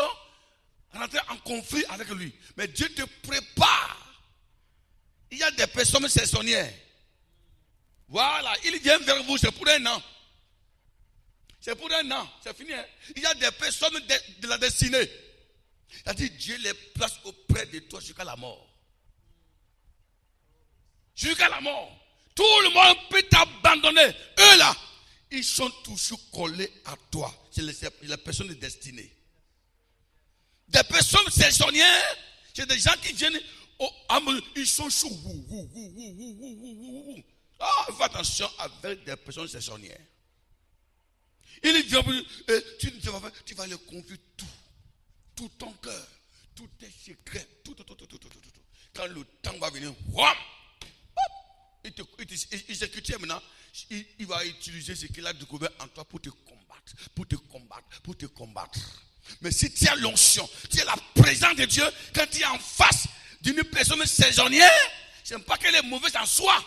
rentrer en conflit avec lui. Mais Dieu te prépare. Il y a des personnes saisonnières. Voilà, il vient vers vous, c'est pour un an. C'est pour un an, c'est fini. Il y a des personnes de la destinée. C'est-à-dire Dieu les place auprès de toi jusqu'à la mort. Jusqu'à la mort. Tout le monde peut t'abandonner. Eux là, ils sont toujours collés à toi. C'est les personnes de destinée. Des personnes saisonnières, c'est des gens qui viennent, ils sont chauds. Fais attention avec des personnes saisonnières. Il vient, tu vas leur confier tout ton cœur, tous tes secrets, tout. Quand le temps va venir, il s'écrit maintenant, il va utiliser ce qu'il a découvert en toi pour te combattre. Mais si tu as l'onction, tu as la présence de Dieu, quand tu es en face d'une personne saisonnière, ce n'est pas qu'elle est mauvaise en soi.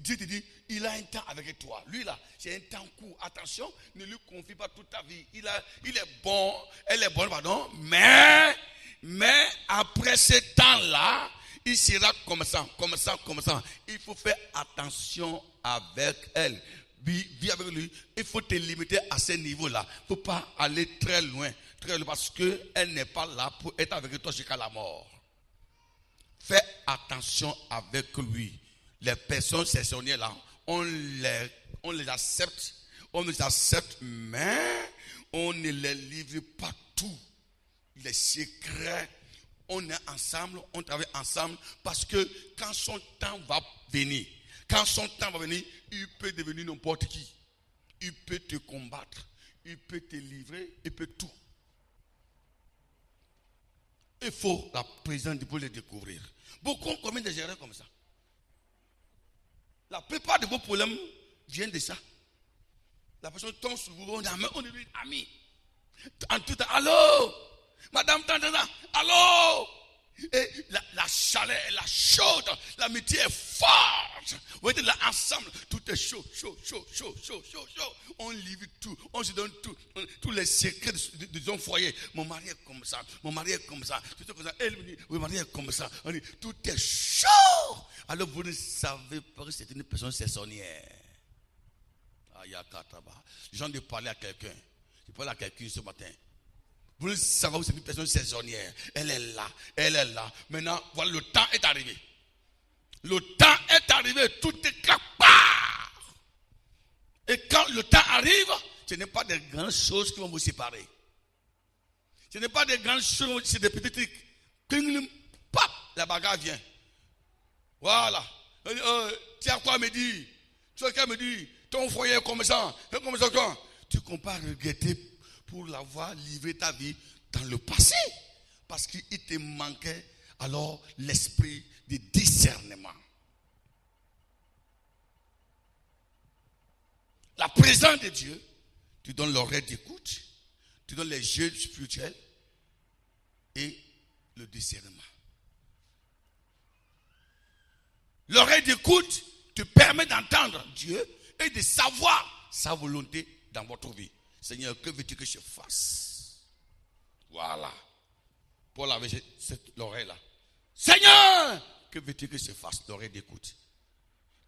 Dieu te dit, il a un temps avec toi. Lui là, c'est un temps court. Attention, ne lui confie pas toute ta vie. Il est bon, elle est bonne, pardon. Mais après ce temps-là, il sera comme ça. Il faut faire attention avec elle. Vis avec lui. Il faut te limiter à ce niveau-là. Il ne faut pas aller très loin, parce qu'elle n'est pas là pour être avec toi jusqu'à la mort. Fais attention avec lui. Les personnes saisonnières là, on les accepte, mais on ne les livre pas tout. les secrets. On est ensemble, on travaille ensemble, parce que quand son temps va venir, il peut devenir n'importe qui. Il peut te combattre, il peut te livrer, il peut tout. Il faut la présence pour le découvrir. Beaucoup ont commis des erreurs comme ça. La plupart de vos problèmes viennent de ça. La personne tombe sur vous, on devient amis. En tout temps, allô, madame, allô. Et la chaleur, la chaude, l'amitié est forte. Vous êtes là ensemble, tout est chaud. On livre tout, on se donne tout, tous les secrets de son foyer. Mon mari est comme ça, tout est comme ça. Elle me dit, mon mari est comme ça. On dit, tout est chaud. Alors vous ne savez pas que c'est une personne saisonnière. Les gens de parler à quelqu'un. Je parle à quelqu'un ce matin. Vous ne savez pas que c'est une personne saisonnière. Elle est là. Maintenant, voilà, le temps est arrivé. Tout est clapard. Et quand le temps arrive, ce n'est pas des grandes choses qui vont vous séparer. Ce n'est pas des grandes choses, c'est des petits trucs. Pap, la bagarre vient. Voilà. Tu as quoi à me dire? Tu as quoi à me dire? Ton foyer est comme ça. Tu ne peux pas regretter pour l'avoir livré ta vie dans le passé. Parce qu'il te manquait alors l'esprit de discernement. La présence de Dieu, tu donnes l'oreille d'écoute, tu donnes les yeux spirituels et le discernement. L'oreille d'écoute te permet d'entendre Dieu et de savoir sa volonté dans votre vie. Seigneur, que veux-tu que je fasse? Voilà. Paul avait cette oreille-là. Seigneur, que veux-tu que je fasse? L'oreille d'écoute.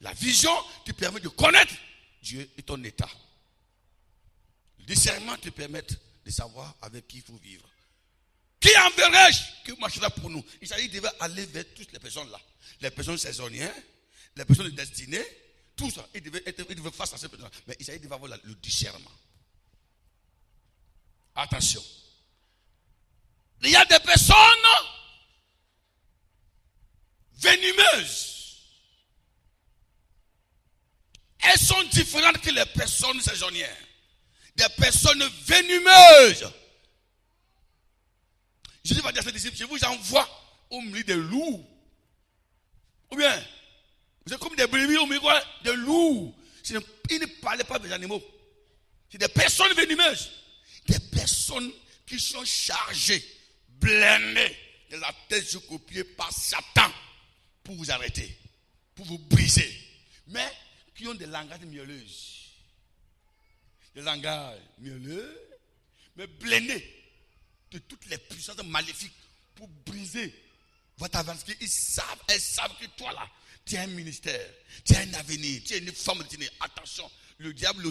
La vision te permet de connaître Dieu et ton état. Le discernement te permet de savoir avec qui il faut vivre. Qui enverrai-je que marchera pour nous? Il devait aller vers toutes les personnes là. Les personnes saisonnières, les personnes de destinée, tout ça. Il devait faire face à ces personnes. Mais Isaïe devait avoir le discernement. Attention. Il y a des personnes venimeuses. Elles sont différentes que les personnes saisonnières. Des personnes venimeuses. Jésus va dire à ses disciples, je vous envoie au milieu des loups. Ou bien, vous êtes comme des brebis au milieu des loups. Il ne parlait pas des animaux. C'est des personnes venimeuses. Des personnes qui sont chargées, blindées de la tête jusqu'aux pieds par Satan pour vous arrêter, pour vous briser. Mais qui ont des langages mielleux. Des langages mielleux, mais blindés de toutes les puissances maléfiques pour briser votre avenir. Elles savent que toi là, tu as un ministère, tu as un avenir, tu es une femme destinée. Attention, le diable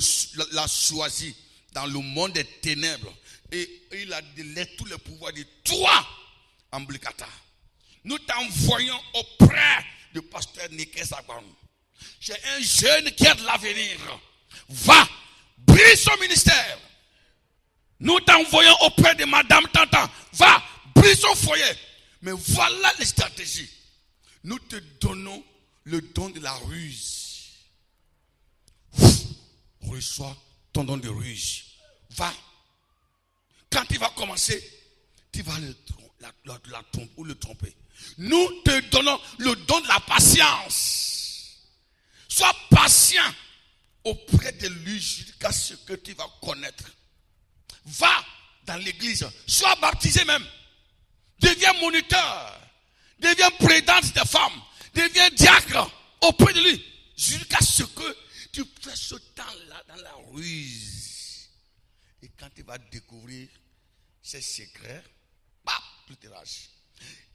l'a choisi dans le monde des ténèbres et il a délaissé tous les pouvoirs de toi, Amblicata. Nous t'envoyons auprès du pasteur Niké Sagban. J'ai un jeune qui a de l'avenir. Va, brise son ministère. Nous t'envoyons auprès de Madame Tantan. Va, brise son foyer. Mais voilà les stratégies. Nous te donnons le don de la ruse. Reçois ton don de ruse. Va. Quand il va commencer, tu vas la tromper ou le tromper. Nous te donnons le don de la patience. Sois patient auprès de lui jusqu'à ce que tu vas connaître. Va dans l'église. Sois baptisé même. Deviens moniteur. Deviens prédante des femmes. Deviens diacre auprès de lui. Jusqu'à ce que tu fais ce temps-là dans la ruse. Et quand tu vas découvrir ses secrets, tout est lâche.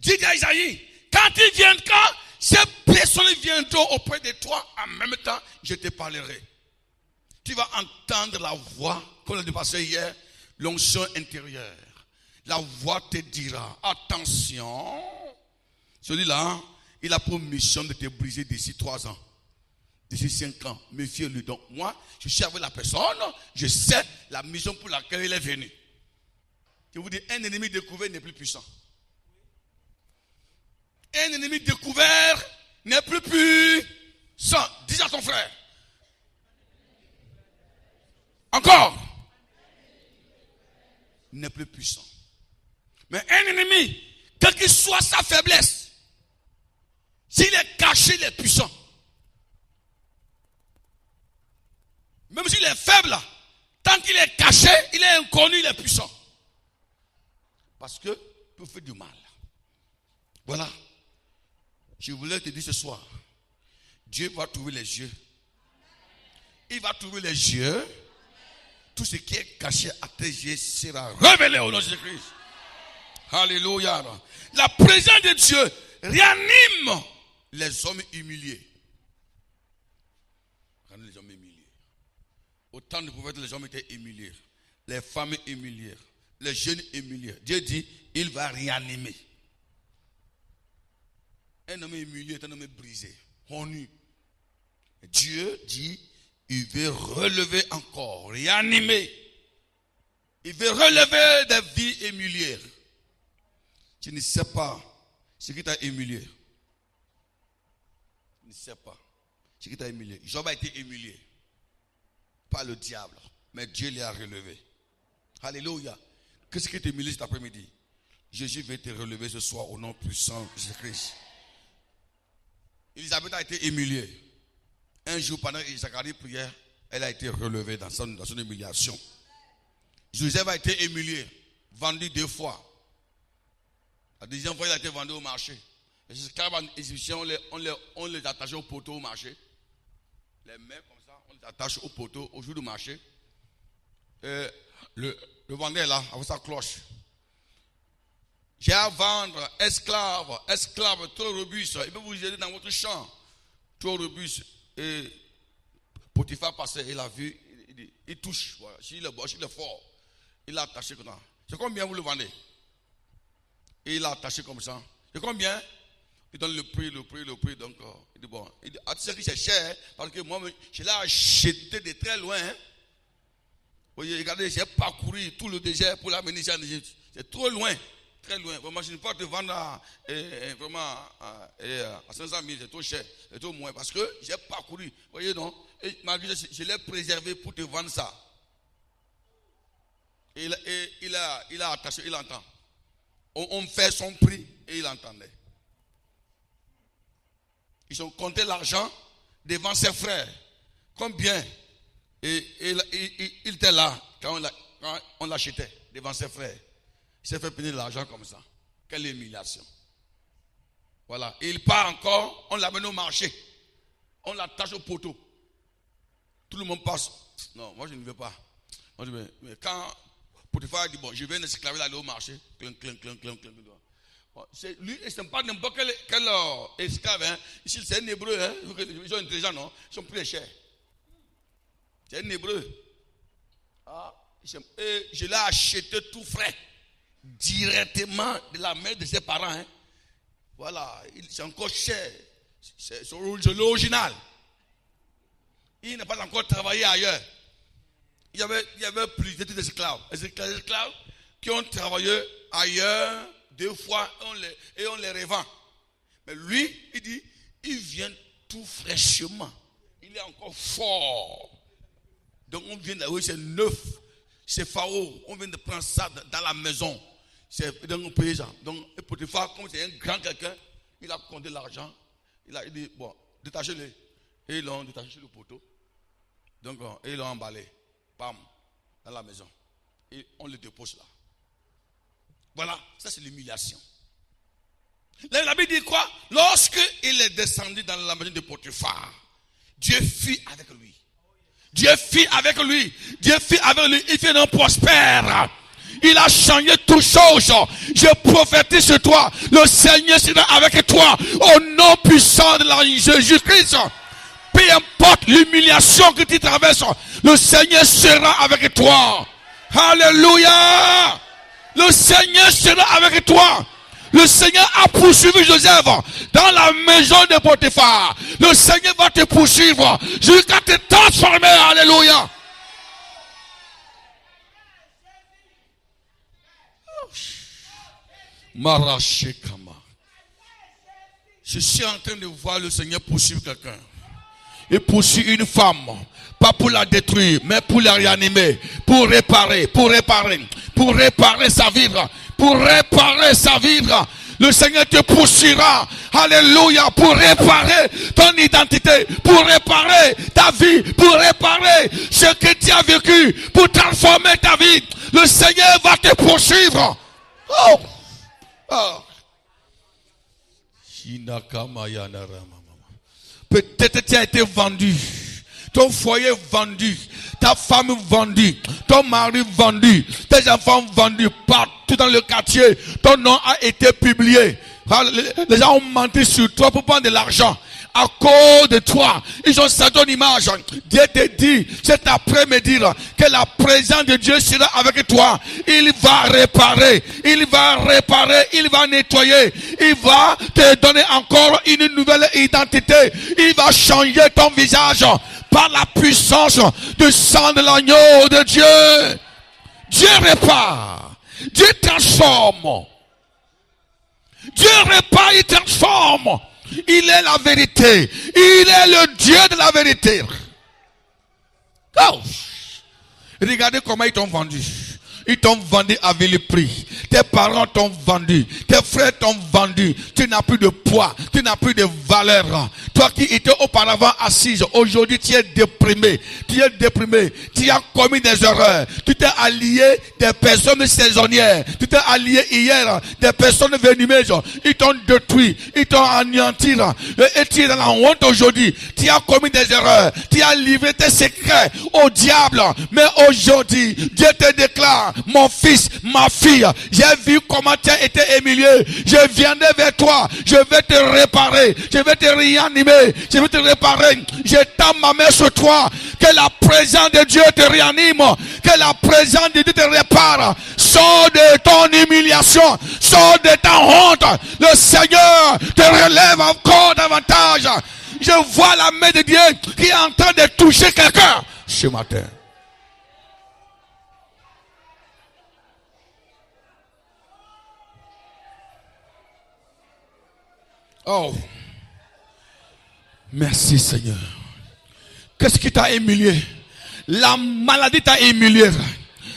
Dis à Isaïe, quand ces personnes viendront auprès de toi, en même temps, je te parlerai. Tu vas entendre la voix, comme on a passé hier, l'onction intérieure. La voix te dira, attention, celui-là, il a pour mission de te briser d'ici 3 ans, d'ici 5 ans. Méfiez-le. Donc moi, je suis avec la personne, je sais la mission pour laquelle il est venu. Je vous dis, un ennemi découvert n'est plus puissant. Un ennemi découvert n'est plus puissant. Dis à ton frère. Encore. N'est plus puissant. Mais un ennemi, quelle que soit sa faiblesse, s'il est caché, il est puissant. Même s'il est faible, tant qu'il est caché, il est inconnu, il est puissant. Parce que peut faire du mal. Voilà. Je voulais te dire ce soir, Dieu va trouver les yeux. Il va trouver les yeux. Tout ce qui est caché à tes yeux sera révélé au nom de Jésus-Christ. Alléluia. La présence de Dieu réanime les hommes humiliés. Réanime les hommes humiliés. Au temps du prophète, les hommes étaient humiliés. Les femmes humiliées. Les jeunes humiliés. Dieu dit, il va réanimer. Un homme humilié est un homme brisé. Honu. Dieu dit, il veut relever encore, réanimer. Il veut relever des vies humiliées. Tu ne sais pas ce qui t'a humilié. Tu ne sais pas ce qui t'a humilié. Job a été humilié par le diable, mais Dieu l'a relevé. Alléluia. Qu'est-ce qui t'a humilié cet après-midi? Jésus veut te relever ce soir au nom puissant de Jésus-Christ. Élisabeth a été humiliée. Un jour, pendant que Zacharie priait, elle a été relevée dans son humiliation. Joseph a été humilié, vendu 2 fois. La deuxième fois, il a été vendu au marché. Les esclaves égyptiens, on les attachait au poteau au marché. Les mains comme ça, on les attache au poteau au jour du marché. Et le vendeur là, avec sa cloche. J'ai à vendre, esclave, trop robuste. Il peut vous aider dans votre champ. Trop robuste. Et Potiphar passait, il a vu, il touche. Voilà. S'il est bon, s'il est fort, il l'a attaché comme ça. C'est combien vous le vendez? Et il l'a attaché comme ça. C'est combien? Il donne le prix. Donc, il dit bon. Il dit, tu sais que c'est cher, parce que moi, je l'ai acheté de très loin. Hein. Vous voyez, regardez, j'ai parcouru tout le désert pour l'amener ici en Égypte. C'est trop loin. Très loin. Vraiment, je ne peux pas te vendre à 500 000, c'est trop cher, c'est trop moins. Parce que j'ai parcouru. Vous voyez, non? Et malgré ça, je l'ai préservé pour te vendre ça. Et il a attaché, il entend. On fait son prix et il entendait. Ils ont compté l'argent devant ses frères. Combien? Et il était là quand on l'achetait devant ses frères. Il s'est fait payer de l'argent comme ça. Quelle humiliation. Voilà. Et il part encore, on l'amène au marché. On l'attache au poteau. Tout le monde passe. Non, moi je ne veux pas. Moi, mais quand Potiphar dit, bon, je vais esclaver d'aller au marché. Clink. Bon, lui, ce n'est pas n'importe quel esclave. Hein. Ici, c'est un hébreu. Hein. Ils sont intelligents, non? Ils sont plus chers. C'est un hébreu. Et je l'ai acheté tout frais. Directement de la main de ses parents. Hein. Voilà, c'est encore cher. C'est l'original. Il n'a pas encore travaillé ailleurs. Il y avait plusieurs esclaves. Les esclaves qui ont travaillé ailleurs 2 fois et on les revend. Mais lui, il dit, il vient tout fraîchement. Il est encore fort. Donc on vient d'avoir, c'est neuf. C'est Pharaon. On vient de prendre ça dans la maison. C'est dans un paysan. Donc, Potiphar, comme c'est un grand quelqu'un, il a compté l'argent. Il dit, bon, détachez-le. Et ils l'ont détaché sur le poteau. Donc, et ils l'ont emballé. Bam, dans la maison. Et on le dépose là. Voilà, ça c'est l'humiliation. La Bible dit quoi? Lorsque il est descendu dans la maison de Potiphar, Dieu fit avec lui. Dieu fit avec lui. Il fait un prospère. Il a changé toutes choses. Je prophétise sur toi. Le Seigneur sera avec toi. Au nom puissant de Jésus-Christ. Peu importe l'humiliation que tu traverses, le Seigneur sera avec toi. Alléluia. Le Seigneur sera avec toi. Le Seigneur a poursuivi Joseph dans la maison de Potiphar. Le Seigneur va te poursuivre jusqu'à te transformer. Alléluia. Marachekama. Je suis en train de voir le Seigneur poursuivre quelqu'un. Il poursuit une femme. Pas pour la détruire, mais pour la réanimer. Pour réparer sa vie. Pour réparer sa vie. Le Seigneur te poursuivra. Alléluia. Pour réparer ton identité. Pour réparer ta vie. Pour réparer ce que tu as vécu. Pour transformer ta vie. Le Seigneur va te poursuivre. Oh. Oh. Peut-être tu as été vendu. Ton foyer vendu. Ta femme vendue. Ton mari vendu. Tes enfants vendus. Partout dans le quartier. Ton nom a été publié. Les gens ont menti sur toi pour prendre de l'argent. À cause de toi, ils ont sa ton image. Dieu te dit cet après-midi que la présence de Dieu sera avec toi. Il va réparer, il va nettoyer, il va te donner encore une nouvelle identité. Il va changer ton visage par la puissance du sang de l'agneau de Dieu. Dieu répare, Dieu transforme. Dieu répare, il transforme. Il est la vérité. Il est le Dieu de la vérité. Oh. Regardez comment ils t'ont vendu. Ils t'ont vendu à vil prix. Tes parents t'ont vendu. Tes frères t'ont vendu. Tu n'as plus de poids. Tu n'as plus de valeur. Toi qui étais auparavant assise, aujourd'hui tu es déprimé. Tu es déprimé. Tu as commis des erreurs. Tu t'es allié des personnes saisonnières. Tu t'es allié hier des personnes venimeuses. Ils t'ont détruit. Ils t'ont anéanti. Et tu es dans la honte aujourd'hui. Tu as commis des erreurs. Tu as livré tes secrets au diable. Mais aujourd'hui, Dieu te déclare: mon fils, ma fille, j'ai vu comment tu as été humilié. Je viendrai vers toi. Je vais te réparer. Je vais te réanimer. Je vais te réparer. Je tends ma main sur toi. Que la présence de Dieu te réanime. Que la présence de Dieu te répare. Sors de ton humiliation. Sors de ta honte. Le Seigneur te relève encore davantage. Je vois la main de Dieu qui est en train de toucher quelqu'un ce matin. Oh, merci Seigneur. Qu'est-ce qui t'a humilié? La maladie t'a humilié.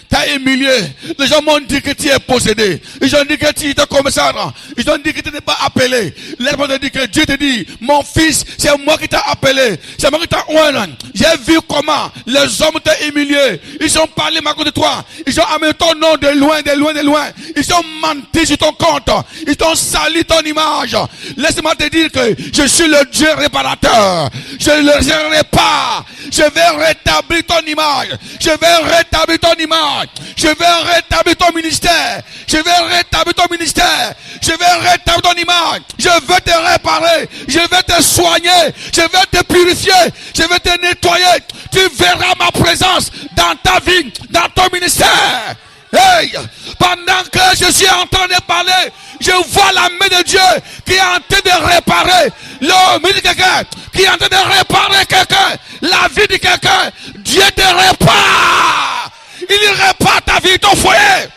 T'as humilié. Les gens m'ont dit que tu es possédé. Ils ont dit que tu es commissaire. Ils ont dit que tu n'es pas appelé. Les gens ont dit que Dieu te dit: mon fils, c'est moi qui t'ai appelé. C'est moi qui t'ai oint. J'ai vu comment les hommes t'ont humilié. Ils ont parlé à cause de toi. Ils ont amené ton nom de loin, de loin, de loin. Ils ont menti sur ton compte. Ils ont sali ton image. Laisse-moi te dire que je suis le Dieu réparateur. Je le répare. Je vais rétablir ton image. Je vais rétablir ton image. Je vais rétablir ton ministère. Je vais rétablir ton ministère. Je vais rétablir ton image. Je vais te réparer. Je vais te soigner. Je vais te purifier. Je vais te nettoyer. Tu verras ma présence dans ta vie, dans ton ministère. Hey, pendant que je suis en train de parler, je vois la main de Dieu qui est en train de réparer l'homme de quelqu'un, qui est en train de réparer quelqu'un, la vie de quelqu'un. Dieu te répare. Il répare ta vie, ton foyer.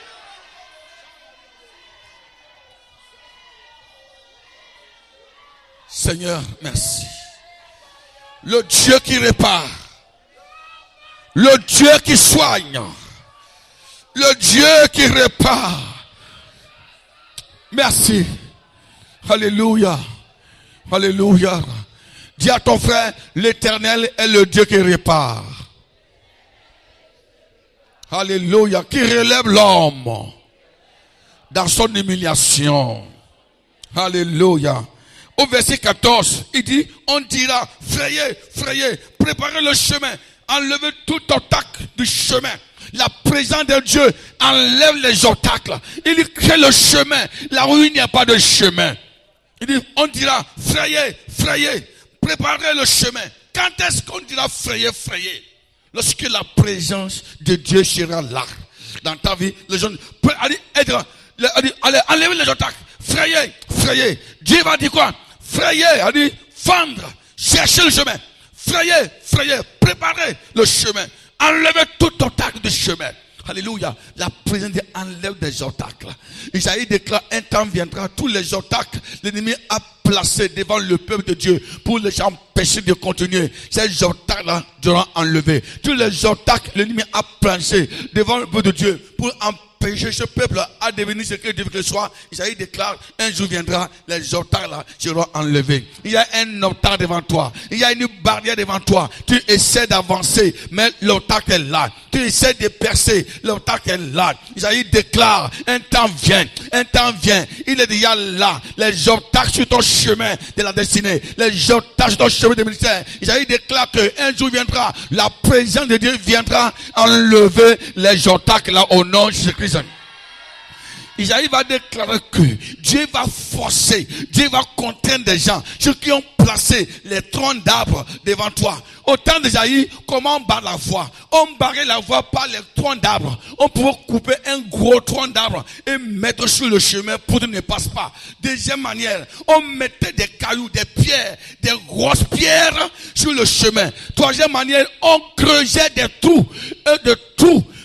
Seigneur, merci. Le Dieu qui répare. Le Dieu qui soigne. Le Dieu qui répare. Merci. Alléluia. Alléluia. Dis à ton frère: l'Éternel est le Dieu qui répare. Alléluia. Qui relève l'homme dans son humiliation. Alléluia. Au verset 14, il dit: on dira: frayez, frayez, préparez le chemin, enlevez tout obstacle du chemin. La présence de Dieu enlève les obstacles. Il crée le chemin là où il n'y a pas de chemin. Il dit: on dira: frayez, frayez, préparez le chemin. Quand est-ce qu'on dira frayez, frayez? Lorsque la présence de Dieu sera là dans ta vie. Les gens allez, enlevez les obstacles. Frayez, frayez. Dieu va dire quoi? Frayez, elle dit fendre, chercher le chemin. Frayez, frayez, préparez le chemin. Enlevez tout obstacle du chemin. Alléluia. La présence de Dieu enlève des obstacles. Isaïe déclare, un temps viendra, tous les obstacles, l'ennemi a placé devant le peuple de Dieu pour les empêcher de continuer. Ces obstacles-là seront enlevés. Tous les obstacles, l'ennemi a placé devant le peuple de Dieu pour empêcher ce peuple à devenir ce que Dieu veut que soit. Isaïe déclare, un jour viendra, les obstacles-là seront enlevés. Il y a un obstacle devant toi. Il y a une barrière devant toi. Tu essaies d'avancer, mais l'obstacle est là. Tu essaies de percer, l'obstacle est là. Isaïe déclare, un temps vient. Il est déjà là. Les obstacles sur ton chemin de la destinée. Les obstacles sur ton chemin de ministère. Isaïe déclare qu'un jour viendra, la présence de Dieu viendra enlever les obstacles là au nom de Jésus-Christ. Isaïe va déclarer que Dieu va forcer, Dieu va contraindre des gens, ceux qui ont placé les troncs d'arbres devant toi. Au temps d'Isaïe, comment on barre la voie? On barrait la voie par les troncs d'arbres. On pouvait couper un gros tronc d'arbre et mettre sur le chemin pour qu'il ne passe pas. Deuxième manière, on mettait des cailloux, des pierres, des grosses pierres sur le chemin. Troisième manière, on creusait des trous,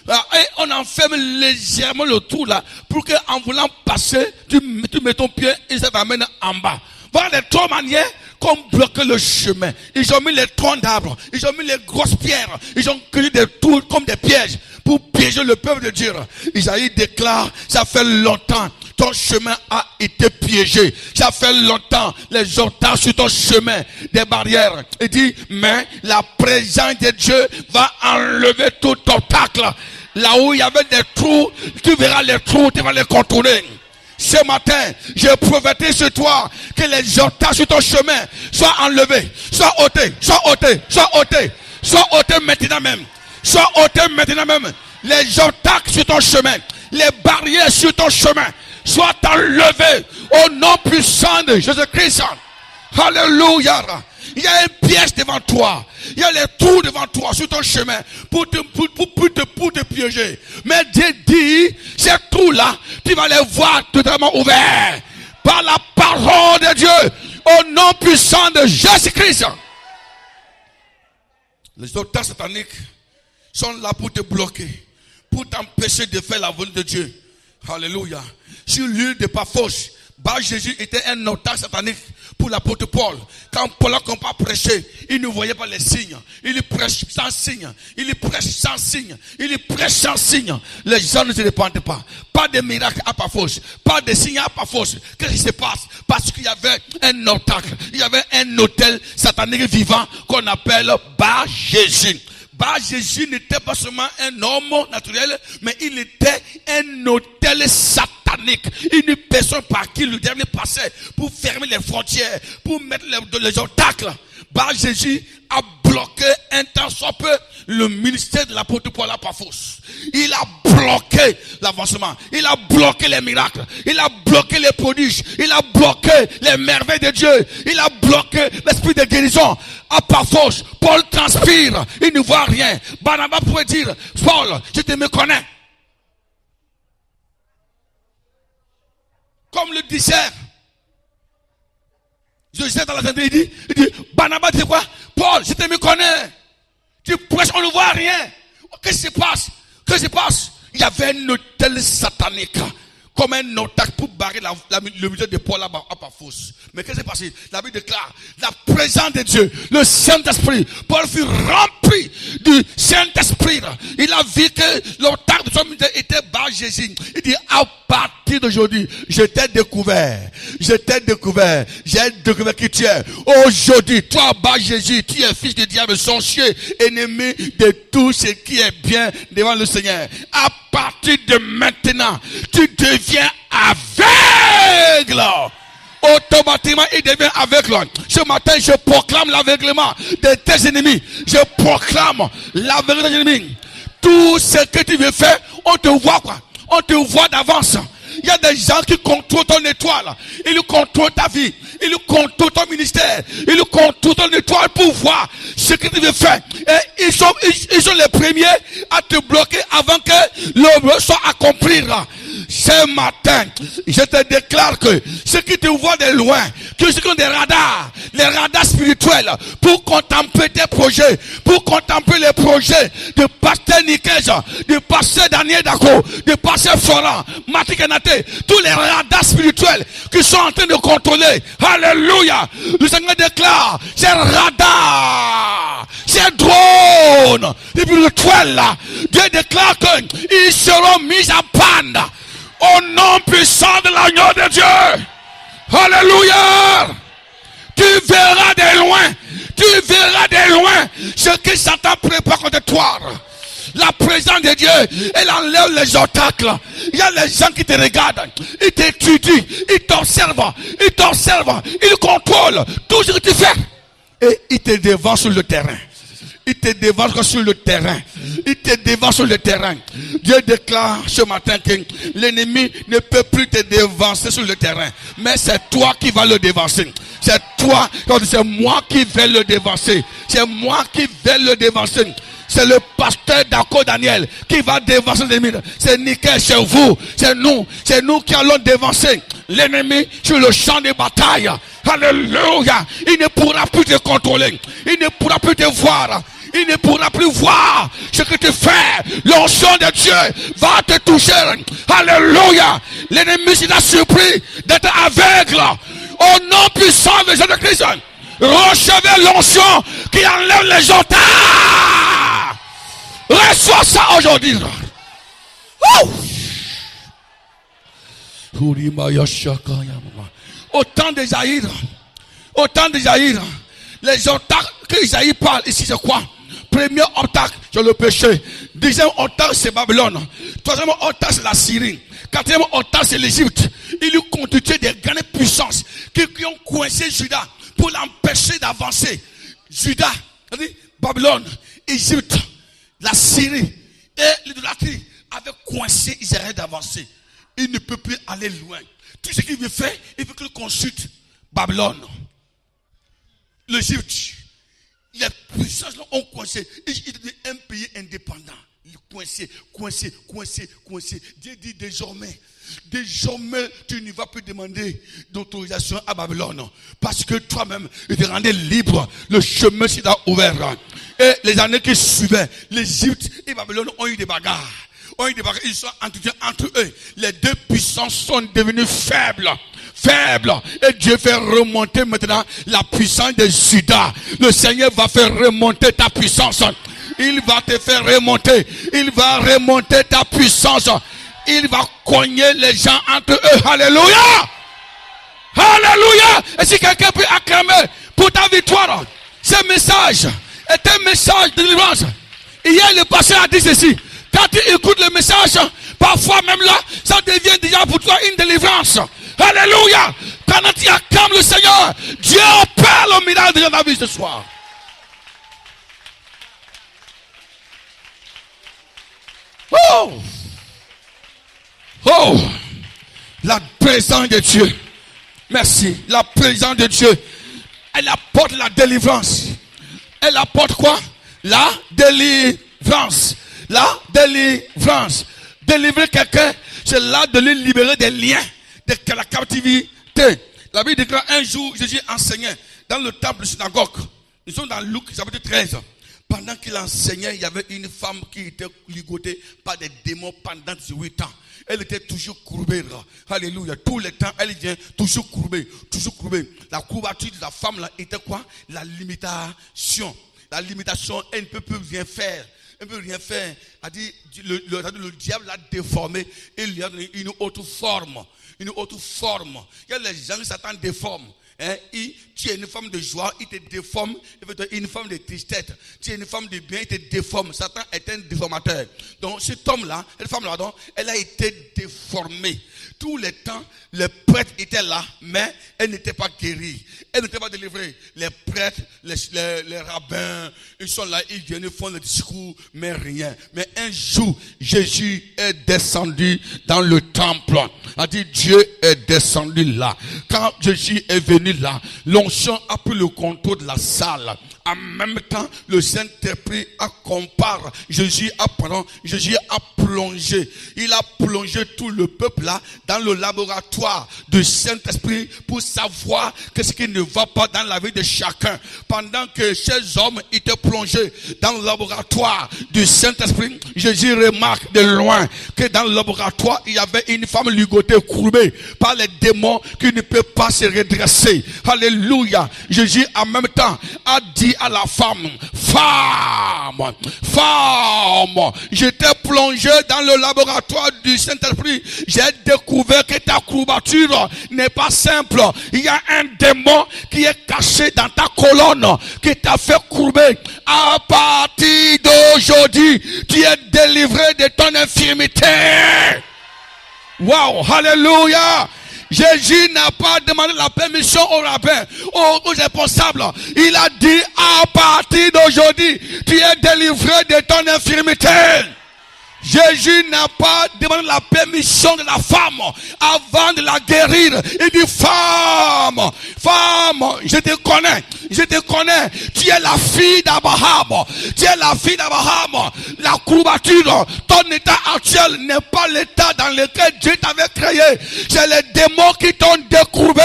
et on enferme légèrement le trou là, pour que en voulant passer, tu mets ton pied et ça t'amène en bas. Voilà les trois manières qu'on bloque le chemin. Ils ont mis les troncs d'arbres, ils ont mis les grosses pierres, ils ont créé des trous comme des pièges pour piéger le peuple de Dieu. Isaïe déclare, ça fait longtemps, ton chemin a été piégé. Ça fait longtemps, les obstacles sur ton chemin, des barrières. Il dit, mais la présence de Dieu va enlever tout obstacle. Là où il y avait des trous, tu verras les trous, tu vas les contourner. Ce matin, je prophétise sur toi que les obstacles sur ton chemin soient enlevés, soient ôtés maintenant même. Soient ôtés maintenant même. Les obstacles sur ton chemin, les barrières sur ton chemin, soient enlevés au nom puissant de Jésus-Christ. Alléluia. Il y a un piège devant toi. Il y a les trous devant toi sur ton chemin pour te piéger. Mais Dieu dit, ces trous-là, tu vas les voir totalement ouverts par la parole de Dieu au nom puissant de Jésus-Christ. Les obstacles sataniques sont là pour te bloquer, pour t'empêcher de faire la volonté de Dieu. Alléluia. Sur l'île de Paphos, Jésus était un obstacle satanique pour l'apôtre Paul. Quand Paul a commencé à prêcher, il ne voyait pas les signes. Il prêche sans signe. Les gens ne se répandaient pas. Pas de miracle à Paphos. Pas de signes à Paphos. Qu'est-ce qui se passe? Parce qu'il y avait un obstacle. Il y avait un autel satanique vivant qu'on appelle Jésus. Jésus n'était pas seulement un homme naturel, mais il était un autel satanique. Une personne par qui le dernier passait pour fermer les frontières, pour mettre les obstacles. Jésus a bloqué un temps soit peu le ministère de l'apôtre Paul à Paphos. Il a bloqué l'avancement. Il a bloqué les miracles. Il a bloqué les prodiges. Il a bloqué les merveilles de Dieu. Il a bloqué l'esprit de guérison. À Paphos, Paul transpire. Il ne voit rien. Barnabas pouvait dire, Paul, je te me connais. Comme le dissert. Je disais dans la tête, il dit, Barnabas dit quoi? Paul, je te me connais. Tu prêches, on ne voit rien. Qu'est-ce qui se passe? Il y avait un autel satanique. Comme un obstacle pour barrer le milieu de Paul à Paphos. Mais qu'est-ce qui s'est passé? La Bible déclare la présence de Dieu, le Saint-Esprit. Paul fut rempli du Saint-Esprit. Il a vu que l'obstacle de son ministère était Jésus. Il dit, à partir d'aujourd'hui, je t'ai découvert. J'ai découvert qui tu es. Aujourd'hui, toi, Jésus, tu es fils de diable, sorcier, ennemi de tout ce qui est bien devant le Seigneur. À partir de maintenant, tu deviens aveugle. Automatiquement, il devient aveugle. Ce matin, je proclame l'aveuglement de tes ennemis. Je proclame l'aveuglement de tes ennemis. Tout ce que tu veux faire, on te voit quoi? On te voit d'avance. Il y a des gens qui contrôlent ton étoile. Ils contrôlent ta vie. Ils contrôlent ton ministère. Ils contrôlent ton étoile pour voir ce que tu veux faire. Et ils sont les premiers à te bloquer avant que l'œuvre soit accomplie. Ce matin, je te déclare que ceux qui te voient de loin, qui sont des radars, les radars spirituels, pour contempler tes projets, pour contempler les projets de pasteur Nikej, de pasteur Daniel Dako, de pasteur Florent, Matik Enate, tous les radars spirituels qui sont en train de contrôler. Alléluia. Le Seigneur déclare, ces radars, ces drones spirituels là, Dieu déclare qu'ils seront mis à panne au nom puissant de l'agneau de Dieu. Alléluia. Tu verras de loin ce que Satan prépare contre toi. La présence de Dieu, elle enlève les obstacles. Il y a les gens qui te regardent, ils t'étudient, ils t'observent, ils contrôlent tout ce que tu fais. Et ils te devant sur le terrain. Il te devance sur le terrain. Dieu déclare ce matin que l'ennemi ne peut plus te devancer sur le terrain. Mais c'est toi qui vas le devancer. C'est moi qui vais le devancer. C'est le pasteur Dako Daniel qui va devancer l'ennemi. C'est Nickel chez vous. C'est nous qui allons devancer l'ennemi sur le champ de bataille. Alléluia. Il ne pourra plus te contrôler. Il ne pourra plus te voir. Il ne pourra plus voir ce que tu fais. L'onction de Dieu va te toucher. Alléluia. L'ennemi sera surpris d'être aveugle. Au nom puissant de Jésus-Christ, recevez l'onction qui enlève les otages. Reçois ça aujourd'hui. Autant de Jaïr, les obstacles que Isaïe parle ici, c'est quoi? Premier obstacle, c'est le péché. Deuxième obstacle, c'est Babylone. Troisième obstacle, c'est la Syrie. Quatrième obstacle, c'est l'Égypte. Il lui constituait des grandes puissances qui ont coincé Juda pour l'empêcher d'avancer. Juda, Babylone, Égypte, la Syrie et l'idolâtrie avaient coincé Israël d'avancer. Il ne peut plus aller loin. Tout ce qu'il veut faire, il veut qu'il consulte Babylone, l'Égypte. Les puissances ont coincé. Il est un pays indépendant. Il est coincé. Dieu dit désormais, tu ne vas plus demander d'autorisation à Babylone. Parce que toi-même, il te rendait libre. Le chemin s'est ouvert. Et les années qui suivaient, l'Égypte et Babylone ont eu des bagarres. Ils sont entre eux. Les deux puissances sont devenues faibles. Et Dieu fait remonter maintenant la puissance de Juda. Le Seigneur va faire remonter ta puissance. Il va te faire remonter. Il va remonter ta puissance. Il va cogner les gens entre eux. Alléluia. Alléluia. Et si quelqu'un peut acclamer pour ta victoire, ce message est un message de délivrance. Hier, le pasteur a dit ceci. Quand tu écoutes le message, parfois même là, ça devient déjà pour toi une délivrance. Alléluia. Quand tu acclames le Seigneur, Dieu opère le miracle de ta vie ce soir. Oh, la présence de Dieu. Merci. La présence de Dieu, elle apporte la délivrance. Elle apporte quoi? La délivrance. La délivrance. Délivrer quelqu'un, c'est là de lui libérer des liens de la captivité. La Bible déclare un jour, Jésus enseignait dans le temple de synagogue. Nous sommes dans Luc chapitre 13. Pendant qu'il enseignait, il y avait une femme qui était ligotée par des démons pendant 18 ans. Elle était toujours courbée. Alléluia. Tout le temps, elle vient toujours courbée. La courbature de la femme là était quoi? La limitation. La limitation, elle ne peut plus rien faire. Elle ne peut rien faire. Le diable l'a déformé. Il lui a donné une autre forme. Il y a les gens qui Satan déforme. Tu es une femme de joie, il te déforme. Il veut te une femme de tristesse. Tu es une femme de bien, il te déforme. Satan est un déformateur. Donc cet homme-là, cette femme-là, elle a été déformée. Tout le temps, les prêtres étaient là, mais elle n'était pas guérie. Elle n'était pas délivrée. Les prêtres, les rabbins, ils sont là, ils viennent, font le discours, mais rien. Mais un jour, Jésus est descendu dans le temple. A dit, Dieu est descendu là. Quand Jésus est venu venu là, l'onction a pris le contrôle de la salle. En même temps, le Saint-Esprit accompagne. Jésus a plongé. Il a plongé tout le peuple là dans le laboratoire du Saint-Esprit pour savoir qu'est-ce qui ne va pas dans la vie de chacun. Pendant que ces hommes étaient plongés dans le laboratoire du Saint-Esprit, Jésus remarque de loin que dans le laboratoire, il y avait une femme ligotée, courbée par les démons qui ne peut pas se redresser. Alléluia. Jésus en même temps a dit à la femme, femme, j'étais plongé dans le laboratoire du Saint-Esprit. J'ai découvert que ta courbature n'est pas simple. Il y a un démon qui est caché dans ta colonne, qui t'a fait courber. À partir d'aujourd'hui, tu es délivré de ton infirmité. Wow, hallelujah. Jésus n'a pas demandé la permission au rabbin, aux responsables. Il a dit, à partir d'aujourd'hui, tu es délivré de ton infirmité. Jésus n'a pas demandé la permission de la femme avant de la guérir. Il dit, femme, je te connais, tu es la fille d'Abraham, la courbature, ton état actuel n'est pas l'état dans lequel Dieu t'avait créé, c'est les démons qui t'ont décourbé,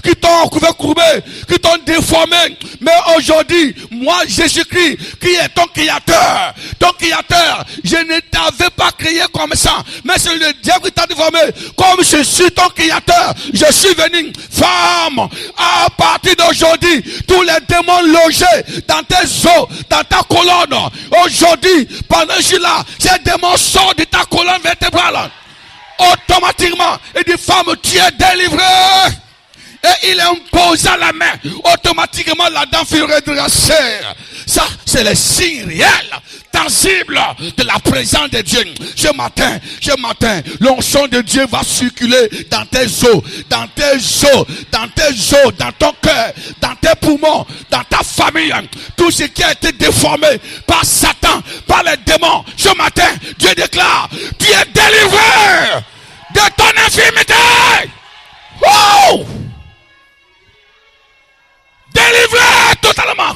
qui t'ont courbé, qui t'ont déformé. Mais aujourd'hui, moi Jésus-Christ, qui est ton créateur, je ne t'avais pas créé comme ça, mais c'est le diable qui t'a déformé. Comme je suis ton créateur, je suis venu. Femme, à partir d'aujourd'hui, tous les démons logés dans tes os, dans ta colonne, aujourd'hui, pendant que je suis là, ces démons sortent de ta colonne vertébrale. Automatiquement, il dit, femme, tu es délivrée. Et il imposa la main. Automatiquement, la dent fut redressée. Ça, c'est le signe réel, tangible de la présence de Dieu. Ce matin, l'onction de Dieu va circuler dans tes os, dans ton cœur, dans tes poumons, dans ta famille. Tout ce qui a été déformé par Satan, par les démons. Ce matin, Dieu déclare, tu es délivré de ton infirmité. Oh! Délivré totalement.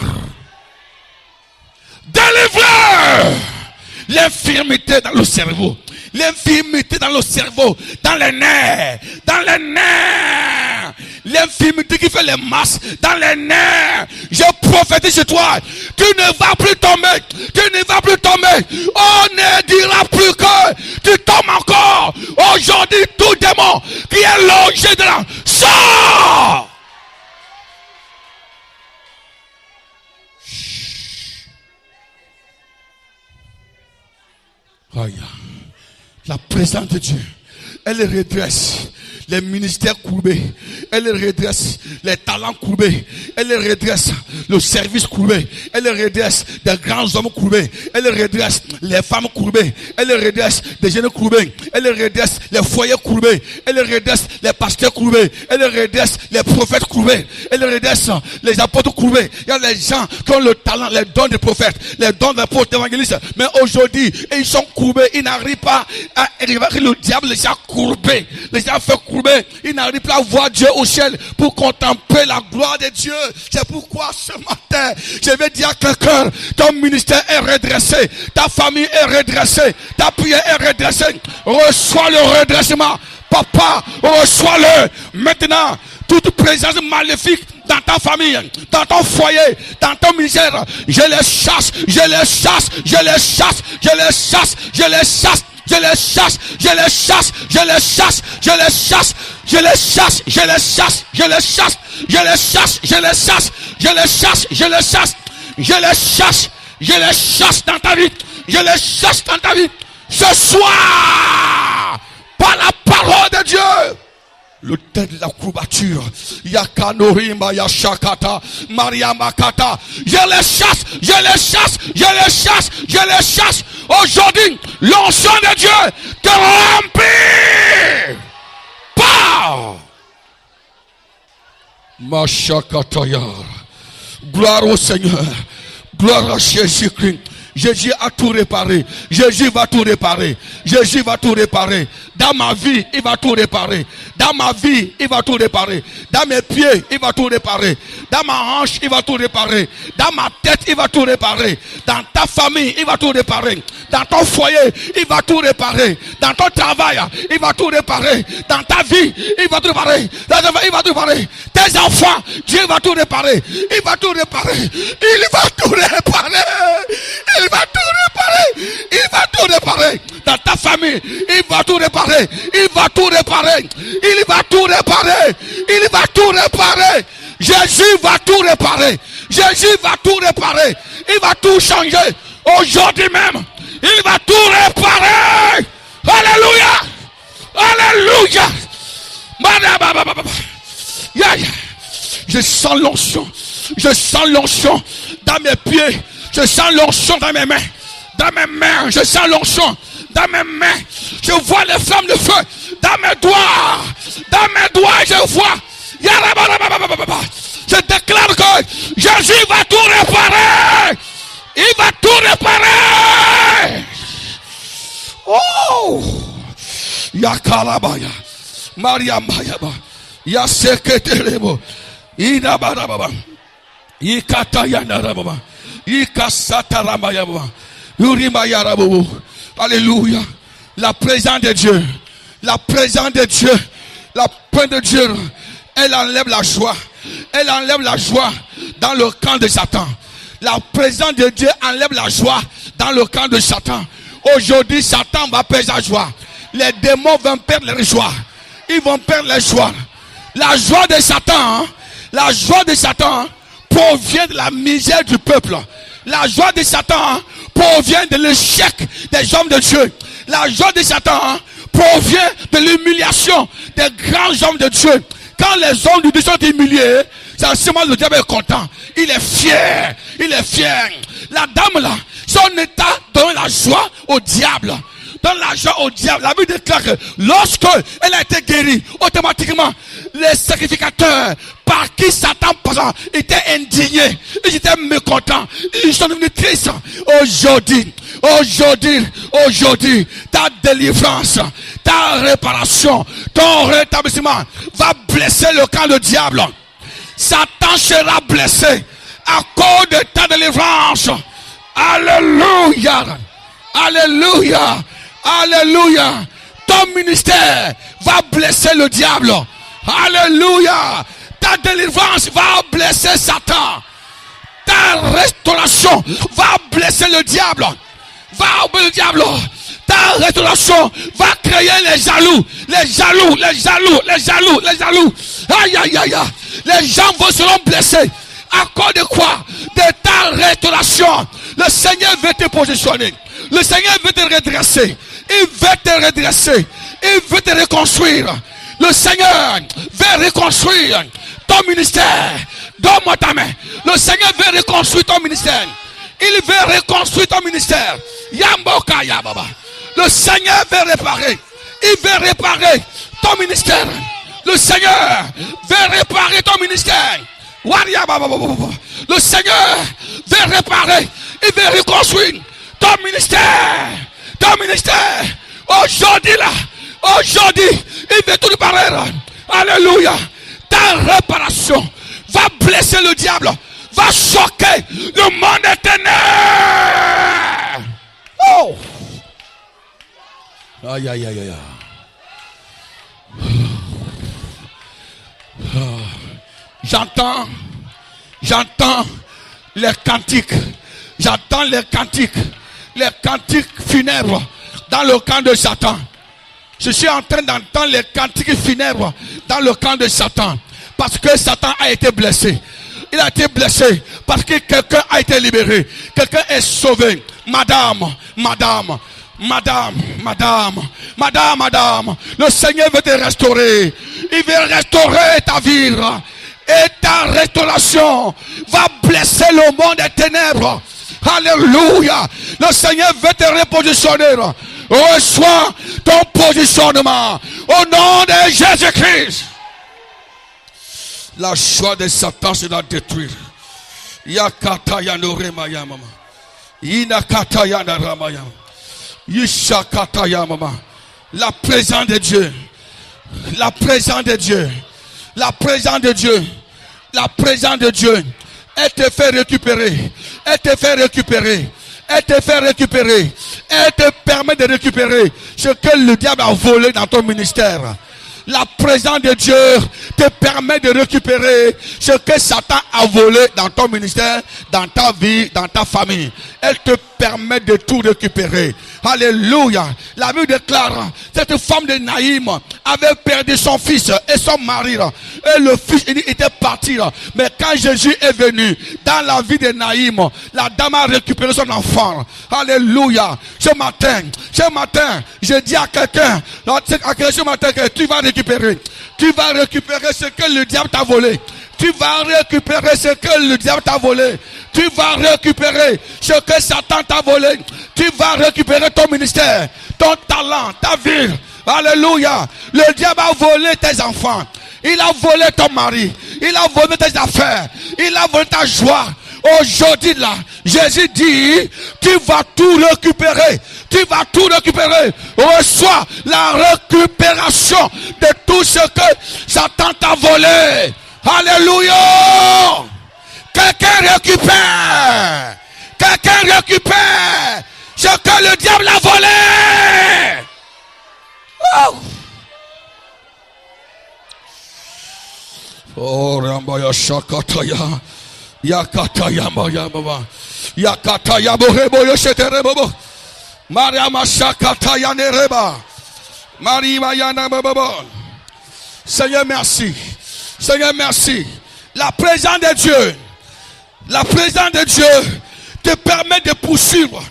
Délivré. L'infirmité dans le cerveau. Dans les nerfs. L'infirmité qui fait les masses dans les nerfs. Je prophétise sur toi. Tu ne vas plus tomber. On ne dira plus que tu tombes encore. Aujourd'hui, tout démon qui est logé dedans sort. La présence de Dieu, elle redresse les ministères courbés, elle redresse les talents courbés, elle redresse le service courbé, elle redresse des grands hommes courbés, elle redresse les femmes courbées, elle redresse des jeunes courbés, elle redresse les foyers courbés, elle redresse les pasteurs courbés, elle redresse les prophètes courbés, elle redresse les apôtres courbés. Il y a les gens qui ont le talent, les dons des prophètes, les dons des apôtres, d'évangélistes, mais aujourd'hui, ils sont courbés, ils n'arrivent pas à arriver. Le diable les a courbés, les a fait courbés. Il n'arrive pas à voir Dieu au ciel pour contempler la gloire de Dieu. C'est pourquoi ce matin, je vais dire à quelqu'un, ton ministère est redressé, ta famille est redressée, ta prière est redressée. Reçois le redressement. Papa, reçois-le. Maintenant, toute présence maléfique dans ta famille, dans ton foyer, dans ton ministère, je les chasse. Dans ta vie. Ce soir, par la parole de Dieu. Le temps de la courbature. Yakanorimba Yashakata. Mariamakata. Je les chasse. Aujourd'hui, l'onction de Dieu te remplit. Pas. Mashakataya. Gloire au Seigneur. Gloire à Jésus-Christ. Jésus a tout réparé. Jésus va tout réparer. Jésus va tout réparer. Dans ma vie, il va tout réparer. Dans ma vie, il va tout réparer. Dans mes pieds, il va tout réparer. Dans ma hanche, il va tout réparer. Dans ma tête, il va tout réparer. Dans ta famille, il va tout réparer. Dans ton foyer, il va tout réparer. Dans ton travail, il va tout réparer. Dans ta vie, il va tout réparer. Il va tout réparer. Tes enfants, Dieu va tout réparer. Il va tout réparer. Il va tout réparer. Il va tout réparer. Il va tout réparer. Dans ta famille, il va tout réparer. Il va tout réparer. Il va tout réparer. Il va tout réparer. Jésus va tout réparer. Jésus va tout réparer. Il va tout changer. Aujourd'hui même, il va tout réparer. Alléluia. Alléluia. Je sens l'onction. Je sens l'onction dans mes pieds. Je sens l'onction dans mes mains. Dans mes mains, je sens l'onction. Dans mes mains, je vois les flammes de feu. Dans mes doigts. Dans mes doigts, je vois. Je déclare que Jésus va tout réparer. Il va tout réparer. Oh. Yakalabaya. Maria Mayaba. Yaseketerebo. Inabarababa. Ikatayanarababa. Ikasataramayaba. Urimayarabu. Alléluia. La présence de Dieu. La présence de Dieu. La présence de Dieu. Elle enlève la joie. Elle enlève la joie dans le camp de Satan. La présence de Dieu enlève la joie dans le camp de Satan. Aujourd'hui, Satan va perdre sa joie. Les démons vont perdre leur joie. Ils vont perdre leur joie. La joie de Satan, la joie de Satan provient de la misère du peuple. La joie de Satan provient de l'échec des hommes de Dieu. La joie de Satan provient de l'humiliation des grands hommes de Dieu. Quand les hommes de Dieu sont humiliés, c'est seulement le diable est content. Il est fier. Il est fier. La dame là, son état donne la joie au diable. Donne la joie au diable. La Bible déclare que lorsque elle a été guérie, automatiquement, les sacrificateurs par qui Satan étaient indignés, ils étaient mécontents, ils sont devenus tristes. Aujourd'hui, ta délivrance, ta réparation, ton rétablissement va blesser le camp du diable. Satan sera blessé à cause de ta délivrance. Alléluia. Alléluia. Alléluia. Ton ministère va blesser le diable. Alléluia. Ta délivrance va blesser Satan. Ta restauration va blesser le diable. Va blesser le diable. Ta restauration va créer les jaloux. Les jaloux, les jaloux, les jaloux, les jaloux. Aïe, aïe, aïe. Les gens seront blessés. À cause de quoi? De ta restauration. Le Seigneur veut te positionner. Le Seigneur veut te redresser. Il veut te redresser. Il veut te reconstruire. Le Seigneur veut reconstruire ton ministère. Donne-moi ta main. Le Seigneur veut reconstruire ton ministère. Il veut reconstruire ton ministère. Yamboka Yababa. Le Seigneur veut réparer. Il veut réparer ton ministère. Le Seigneur veut réparer ton ministère. Le Seigneur veut réparer. Il veut reconstruire ton ministère. Ton ministère. Aujourd'hui là. Aujourd'hui. Il veut tout réparer. Alléluia. Ta réparation va blesser le diable. Va choquer le monde éternel. Oh. Aïe, aïe, aïe, aïe. J'entends les cantiques. J'entends les cantiques funèbres dans le camp de Satan. Je suis en train d'entendre les cantiques funèbres dans le camp de Satan. Parce que Satan a été blessé. Il a été blessé parce que quelqu'un a été libéré. Quelqu'un est sauvé. Madame. Le Seigneur veut te restaurer. Il veut restaurer ta vie. Et ta restauration va blesser le monde des ténèbres. Alléluia. Le Seigneur veut te repositionner. Reçois ton positionnement. Au nom de Jésus-Christ. La joie de Satan sera détruite. Yakata yanore mayamama. Inakataya Naramaya. Yishakataya Mama. La présence de Dieu. La présence de Dieu. La présence de Dieu. La présence de Dieu. Elle te fait récupérer. Elle te fait récupérer. Elle te fait récupérer. Elle te permet de récupérer ce que le diable a volé dans ton ministère. La présence de Dieu te permet de récupérer ce que Satan a volé dans ton ministère, dans ta vie, dans ta famille. Elle te permet de tout récupérer. Alléluia. La Bible déclare, cette femme de Naïm avait perdu son fils et son mari. Et le fils était parti. Mais quand Jésus est venu dans la vie de Naïm, la dame a récupéré son enfant. Alléluia. Ce matin, je dis à quelqu'un, ce matin que tu vas récupérer. Tu vas récupérer ce que le diable t'a volé. Tu vas récupérer ce que le diable t'a volé. Tu vas récupérer ce que Satan t'a volé. Tu vas récupérer ton ministère, ton talent, ta vie. Alléluia. Le diable a volé tes enfants. Il a volé ton mari. Il a volé tes affaires. Il a volé ta joie. Aujourd'hui là, Jésus dit, tu vas tout récupérer. Tu vas tout récupérer. Reçois la récupération de tout ce que Satan t'a volé. Alléluia. Quelqu'un récupère. Quelqu'un récupère ce que le diable a volé. Oh. Oh, Rambaya Shakataya. Yakataya Maya Baba. Yakataya Borebo Sheterebo. Maria Mashakataya Nereba. Maria Mayana Baba. Seigneur, merci. Seigneur, merci. La présence de Dieu. La présence de Dieu te permet de poursuivre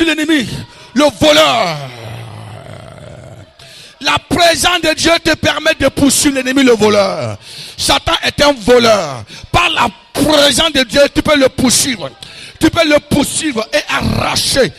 l'ennemi, le voleur. La présence de Dieu te permet de poursuivre l'ennemi, le voleur. Satan est un voleur. Par la présence de Dieu, tu peux le poursuivre. Tu peux le poursuivre et arracher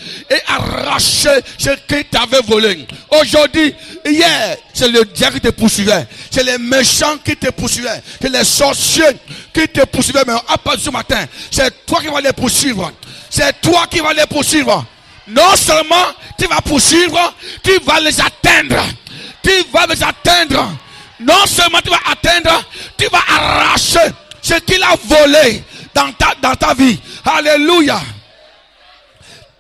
ce qu'il t'avait volé. Aujourd'hui, hier, c'est le diable qui te poursuivait. C'est les méchants qui te poursuivaient. C'est les sorciers qui te poursuivaient. Mais à partir de ce matin, c'est toi qui vas les poursuivre. C'est toi qui vas les poursuivre. Non seulement tu vas poursuivre, tu vas les atteindre. Tu vas les atteindre. Non seulement tu vas atteindre, tu vas arracher ce qu'il a volé dans ta vie. Alléluia.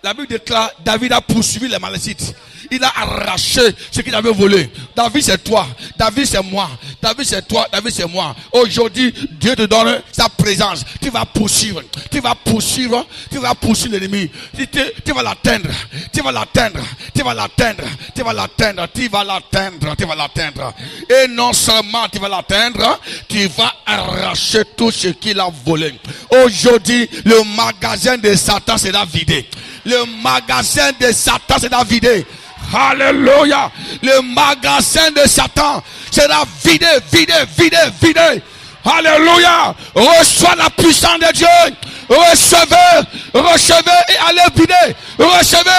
La Bible déclare, David a poursuivi les Malécites. Il a arraché ce qu'il avait volé. David c'est toi, David c'est moi, David c'est toi, David c'est moi. Aujourd'hui, Dieu te donne sa présence. Tu vas poursuivre l'ennemi. Tu vas l'atteindre, tu vas l'atteindre, tu vas l'atteindre, tu vas l'atteindre, tu vas l'atteindre, tu vas l'atteindre. Et non seulement tu vas l'atteindre, tu vas arracher tout ce qu'il a volé. Aujourd'hui, le magasin de Satan sera vidé. Le magasin de Satan sera vidé. Alléluia. Le magasin de Satan sera vidé. Alléluia. Reçois la puissance de Dieu. Recevez et allez vider. Recevez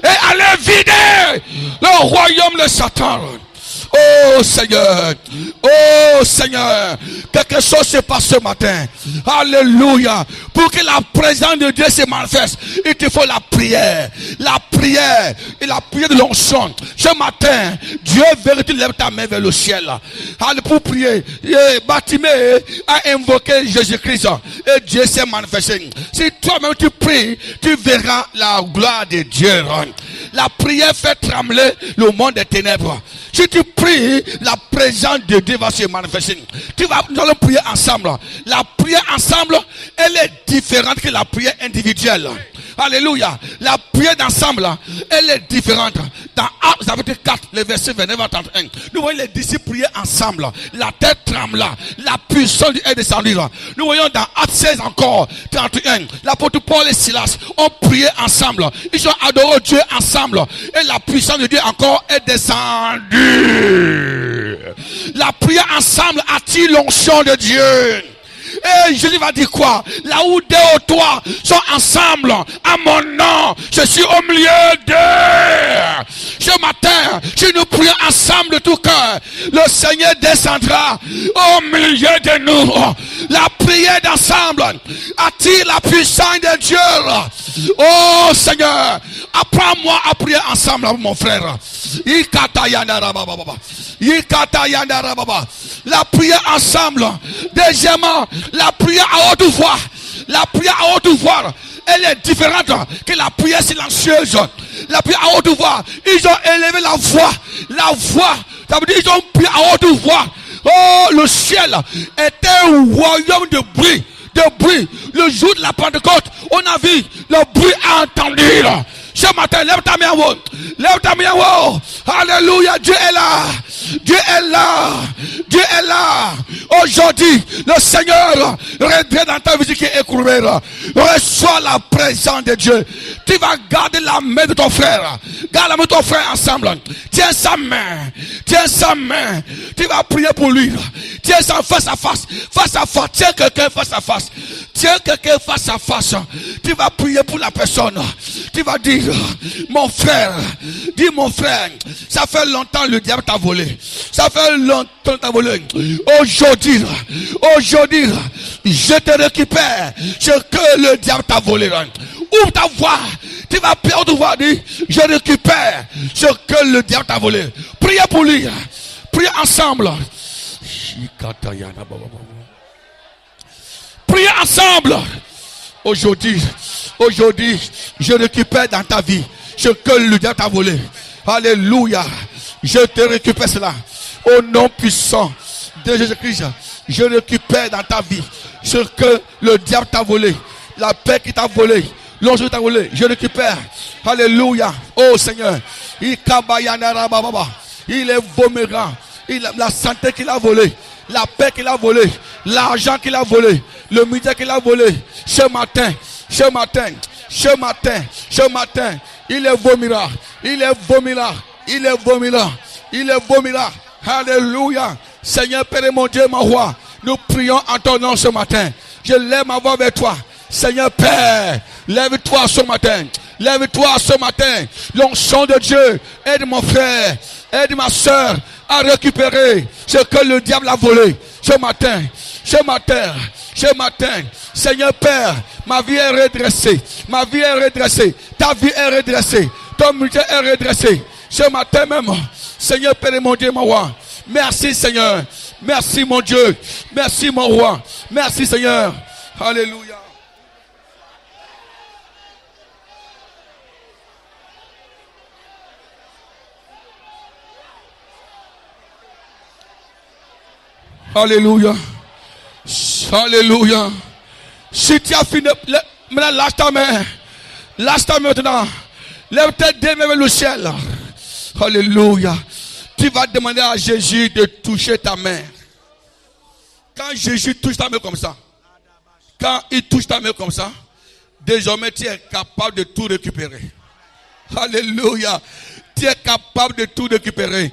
et allez vider le royaume de Satan. Oh Seigneur, quelque chose se passe ce matin. Alléluia. Pour que la présence de Dieu se manifeste, il te faut la prière et la prière de l'onction. Ce matin, Dieu veut que tu lèves ta main vers le ciel. Allez pour prier. Bartimée a invoqué Jésus-Christ et Dieu s'est manifesté. Si toi-même tu pries, tu verras la gloire de Dieu. La prière fait trembler le monde des ténèbres. Si tu pries, la présence de Dieu va se manifester. Nous allons prier ensemble. La prière ensemble, elle est différente que la prière individuelle. Alléluia. La prière d'ensemble, elle est différente. Dans Actes chapitre 4, le verset 29 à 31, nous voyons les disciples prier ensemble. La tête trembla. La puissance est descendue. Nous voyons dans Actes 16 encore, 31, l'apôtre Paul et Silas ont prié ensemble. Ils ont adoré Dieu ensemble. Et la puissance de Dieu encore est descendue. La prière ensemble attire l'onction de Dieu. Et Jésus va dire quoi? Là où deux ou trois sont ensemble, à mon nom, je suis au milieu d'eux. Ce matin, si nous prions ensemble de tout cœur, le Seigneur descendra au milieu de nous. La prière d'ensemble attire la puissance de Dieu. Oh Seigneur, apprends-moi à prier ensemble, mon frère. La prière ensemble. Deuxièmement, la prière à haute voix. La prière à haute voix, elle est différente que la prière silencieuse. La prière à haute voix, ils ont élevé la voix. La voix, ça veut dire ils ont prié à haute voix. Oh, le ciel était un royaume de bruit. De bruit. Le jour de la Pentecôte, on a vu le bruit entendu. Ce matin, lève ta main en haut. Lève ta main en haut. Alléluia, Dieu est là. Dieu est là. Dieu est là. Aujourd'hui, le Seigneur redresse dans ta vie qui est écroulée. Reçois la présence de Dieu. Tu vas garder la main de ton frère. Garde la main de ton frère ensemble. Tiens sa main. Tiens sa main. Tu vas prier pour lui. Tiens ça face à face. Face à face. Tiens quelqu'un face à face. Tiens quelqu'un face à face. Tu vas prier pour la personne. Tu vas dire, mon frère, dis mon frère, ça fait longtemps le diable t'a volé. Ça fait longtemps t'a volé. Aujourd'hui, je te récupère ce que le diable t'a volé. Ouvre ta voix. Tu vas perdre ta voix. Dis, je récupère ce que le diable t'a volé. Priez pour lui. Priez ensemble. Priez ensemble. Aujourd'hui, je récupère dans ta vie ce que le diable t'a volé. Alléluia. Je te récupère cela. Au nom puissant de Jésus-Christ, je récupère dans ta vie ce que le diable t'a volé. La paix qui t'a volé. L'onge qui t'a volé. Je récupère. Alléluia. Oh Seigneur. Il est vomira. La santé qu'il a volé. La paix qu'il a volé. L'argent qu'il a volé. Le ministère qu'il a volé. Ce matin, il est vomira. Alléluia. Seigneur Père et mon Dieu, mon roi, nous prions en ton nom ce matin. Je lève ma voix vers toi. Seigneur Père, lève-toi ce matin. Lève-toi ce matin. L'onction de Dieu, aide mon frère, aide ma soeur à récupérer ce que le diable a volé. Ce matin. Seigneur Père, ma vie est redressée. Ta vie est redressée. Ton ministère est redressé. Ce matin même, Seigneur Père et mon Dieu, mon roi. Merci Seigneur. Merci mon Dieu. Merci mon roi. Merci Seigneur. Alléluia. Alléluia. Alléluia. Si tu as fini, maintenant lâche ta main. Lâche ta main maintenant. Lève tes deux mains vers le ciel. Alléluia. Tu vas demander à Jésus de toucher ta main. Quand Jésus touche ta main comme ça, quand il touche ta main comme ça, désormais tu es capable de tout récupérer. Alléluia. Tu es capable de tout récupérer.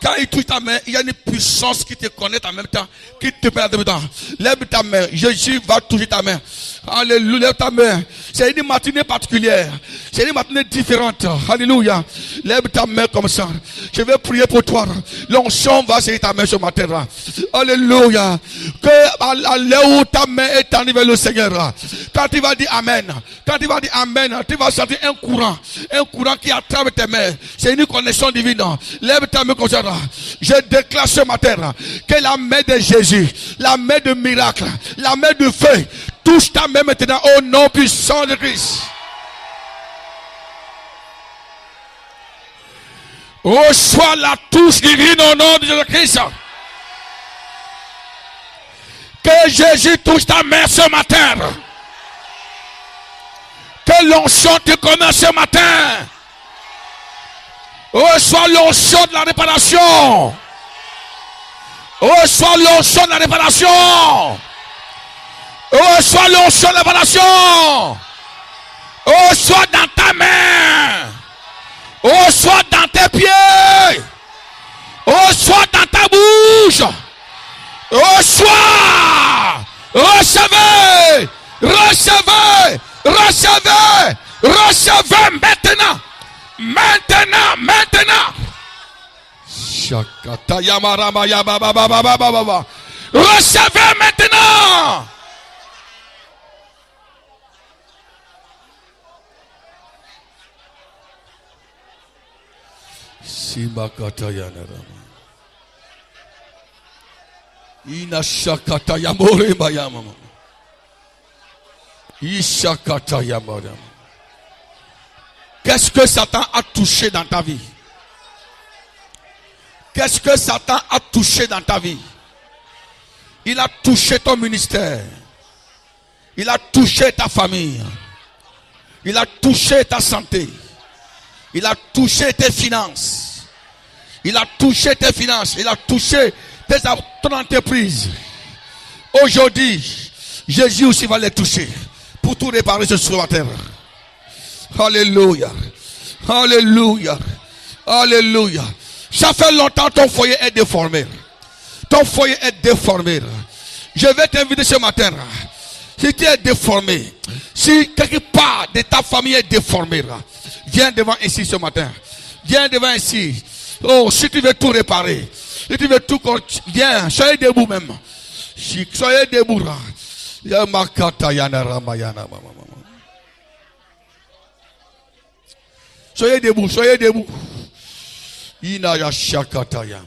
Quand il touche ta main, il y a une puissance qui te connecte en même temps, qui te permet en même temps. Lève ta main. Jésus va toucher ta main. Alléluia. Lève ta main. C'est une matinée particulière. C'est une matinée différente. Alléluia. Lève ta main comme ça. Je vais prier pour toi. L'onction va sur ta main ce matin. Alléluia. Que à l'heure où ta main est tendue vers le Seigneur, quand tu vas dire Amen, tu vas sentir un courant qui attrape tes mains. C'est une connexion divine. Lève ta main comme ça. Je déclare ce matin que la main de Jésus, la main de miracle, la main de feu, touche ta main maintenant au nom puissant de Christ. Reçois la touche divine au nom de Jésus-Christ. Que Jésus touche ta main ce matin. Que l'onction te connaisse ce matin. Reçois l'onction de la réparation. Reçois l'onction de la réparation. Reçois l'onction de la réparation. Reçois dans ta main. Reçois dans tes pieds. Reçois dans ta bouche. Reçois. Recevez. Recevez. Recevez. Recevez maintenant. Maintenant. Maintenant. Shakata yamarama yababa. Recevez maintenant. Simakata yanarama. Ina shakata yamore bayama. Ishakata yamara. Qu'est-ce que Satan a touché dans ta vie? Qu'est-ce que Satan a touché dans ta vie? Il a touché ton ministère. Il a touché ta famille. Il a touché ta santé. Il a touché tes finances. Il a touché tes finances. Il a touché ton entreprise. Aujourd'hui, Jésus aussi va les toucher pour tout réparer sur la terre. Alléluia. Alléluia. Alléluia. Ça fait longtemps que ton foyer est déformé. Ton foyer est déformé. Je vais t'inviter ce matin. Si tu es déformé, si quelque part de ta famille est déformée, viens devant ici ce matin. Viens devant ici. Oh, si tu veux tout réparer, si tu veux tout, viens, soyez debout même. Soyez debout. Soyez debout, soyez debout. Inaya shakataya.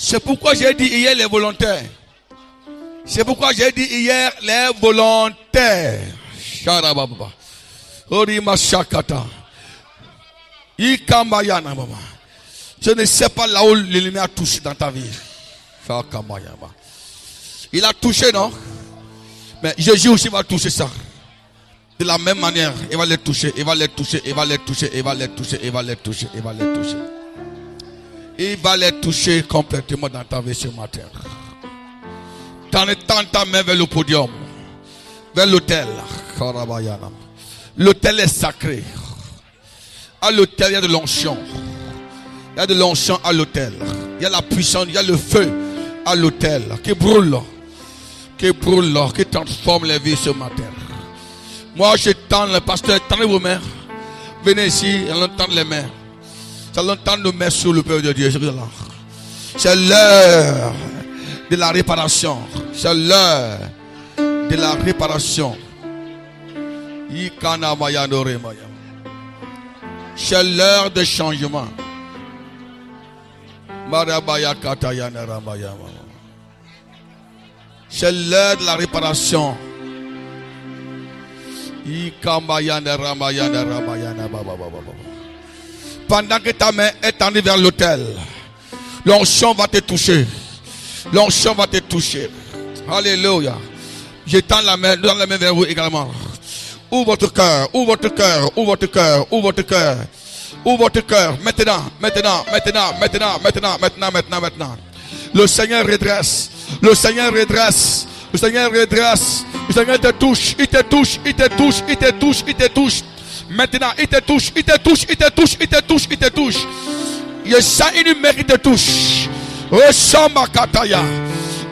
C'est pourquoi j'ai dit hier les volontaires. C'est pourquoi j'ai dit hier les volontaires. Sharababa. Orima shakata. Ikamayana mama. Je ne sais pas là où l'ennemi a touché dans ta vie. Il a touché, non? Mais Jésus aussi va toucher ça. De la même manière, il va les toucher, il va les toucher, il va les toucher, il va les toucher, il va les toucher, il va les toucher. Il va les toucher complètement dans ta vie ce matin. Tends ta main vers le podium, vers l'autel. L'autel est sacré. À l'autel, il y a de l'onction. Il y a de l'onction à l'autel. Il y a la puissance, il y a le feu à l'autel qui brûle, qui transforme les vies ce matin. Moi, je tends le pasteur, tendez vos mains. Venez ici, allons tendre les mains. Allons tendre nos mains sur le peuple de Dieu. C'est l'heure de la réparation. C'est l'heure de la réparation. C'est l'heure de changement. C'est l'heure de la réparation. Pendant que ta main est tendue vers l'autel, l'onction va te toucher. L'onction va te toucher. Alléluia. Je tends la main vers vous également. Ouvre votre cœur, ouvre votre cœur, ouvre votre cœur, ouvre votre cœur. Ouvre votre cœur. Maintenant. Le Seigneur redresse. Le Seigneur redresse. Le Seigneur redresse. Le Seigneur te touche. Il te touche. Il te touche. Il te touche. Il te touche. Maintenant, il te touche. Il te touche. Il te touche. Il te touche. Il te touche. Je sens une main qui te touche. Ressens ma kataya.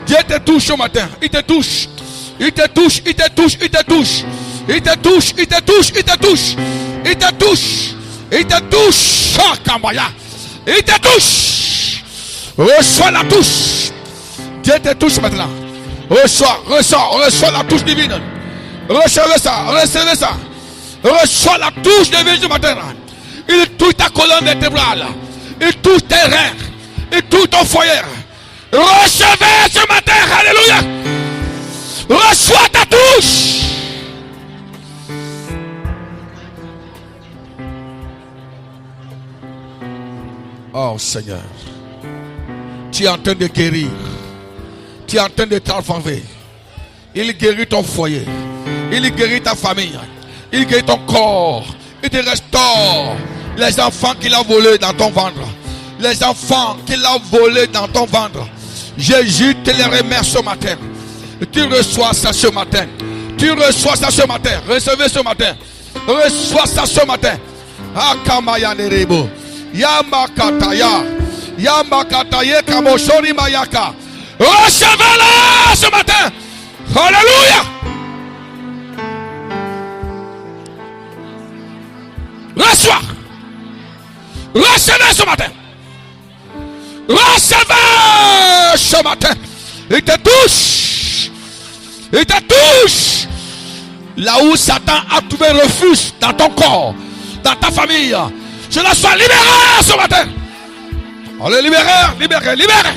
Dieu te touche ce matin. Il te touche. Il te touche. Il te touche. Il te touche. Il te touche. Il te touche. Il te touche. Il te touche. Il te touche. Il te touche. Reçois la touche. Dieu te touche maintenant. Reçois la touche divine. Recevez ça. Reçois la touche divine ce matin. Il touche ta colonne vertébrale. Il touche tes reins. Il touche ton foyer. Recevez ce matin. Alléluia. Reçois ta touche. Oh Seigneur, tu es en train de guérir. Tu es en train de transformer. Il guérit ton foyer. Il guérit ta famille. Il guérit ton corps. Il te restaure les enfants qu'il a volés dans ton ventre. Les enfants qu'il a volés dans ton ventre. Jésus te les remercie ce matin. Tu reçois ça ce matin. Tu reçois ça ce matin. Recevez ce matin. Reçois ça ce matin. Akamaya nerebo. Yamakataya. Yamakataye kamoshori mayaka. Recevez-la ce matin. Alléluia. Reçois. Recevez ce matin. Recevez ce matin. Il te touche. Il te touche. Là où Satan a trouvé refuge dans ton corps, dans ta famille, je la sois libéré ce matin. Allez, libéré, libéré, libéré.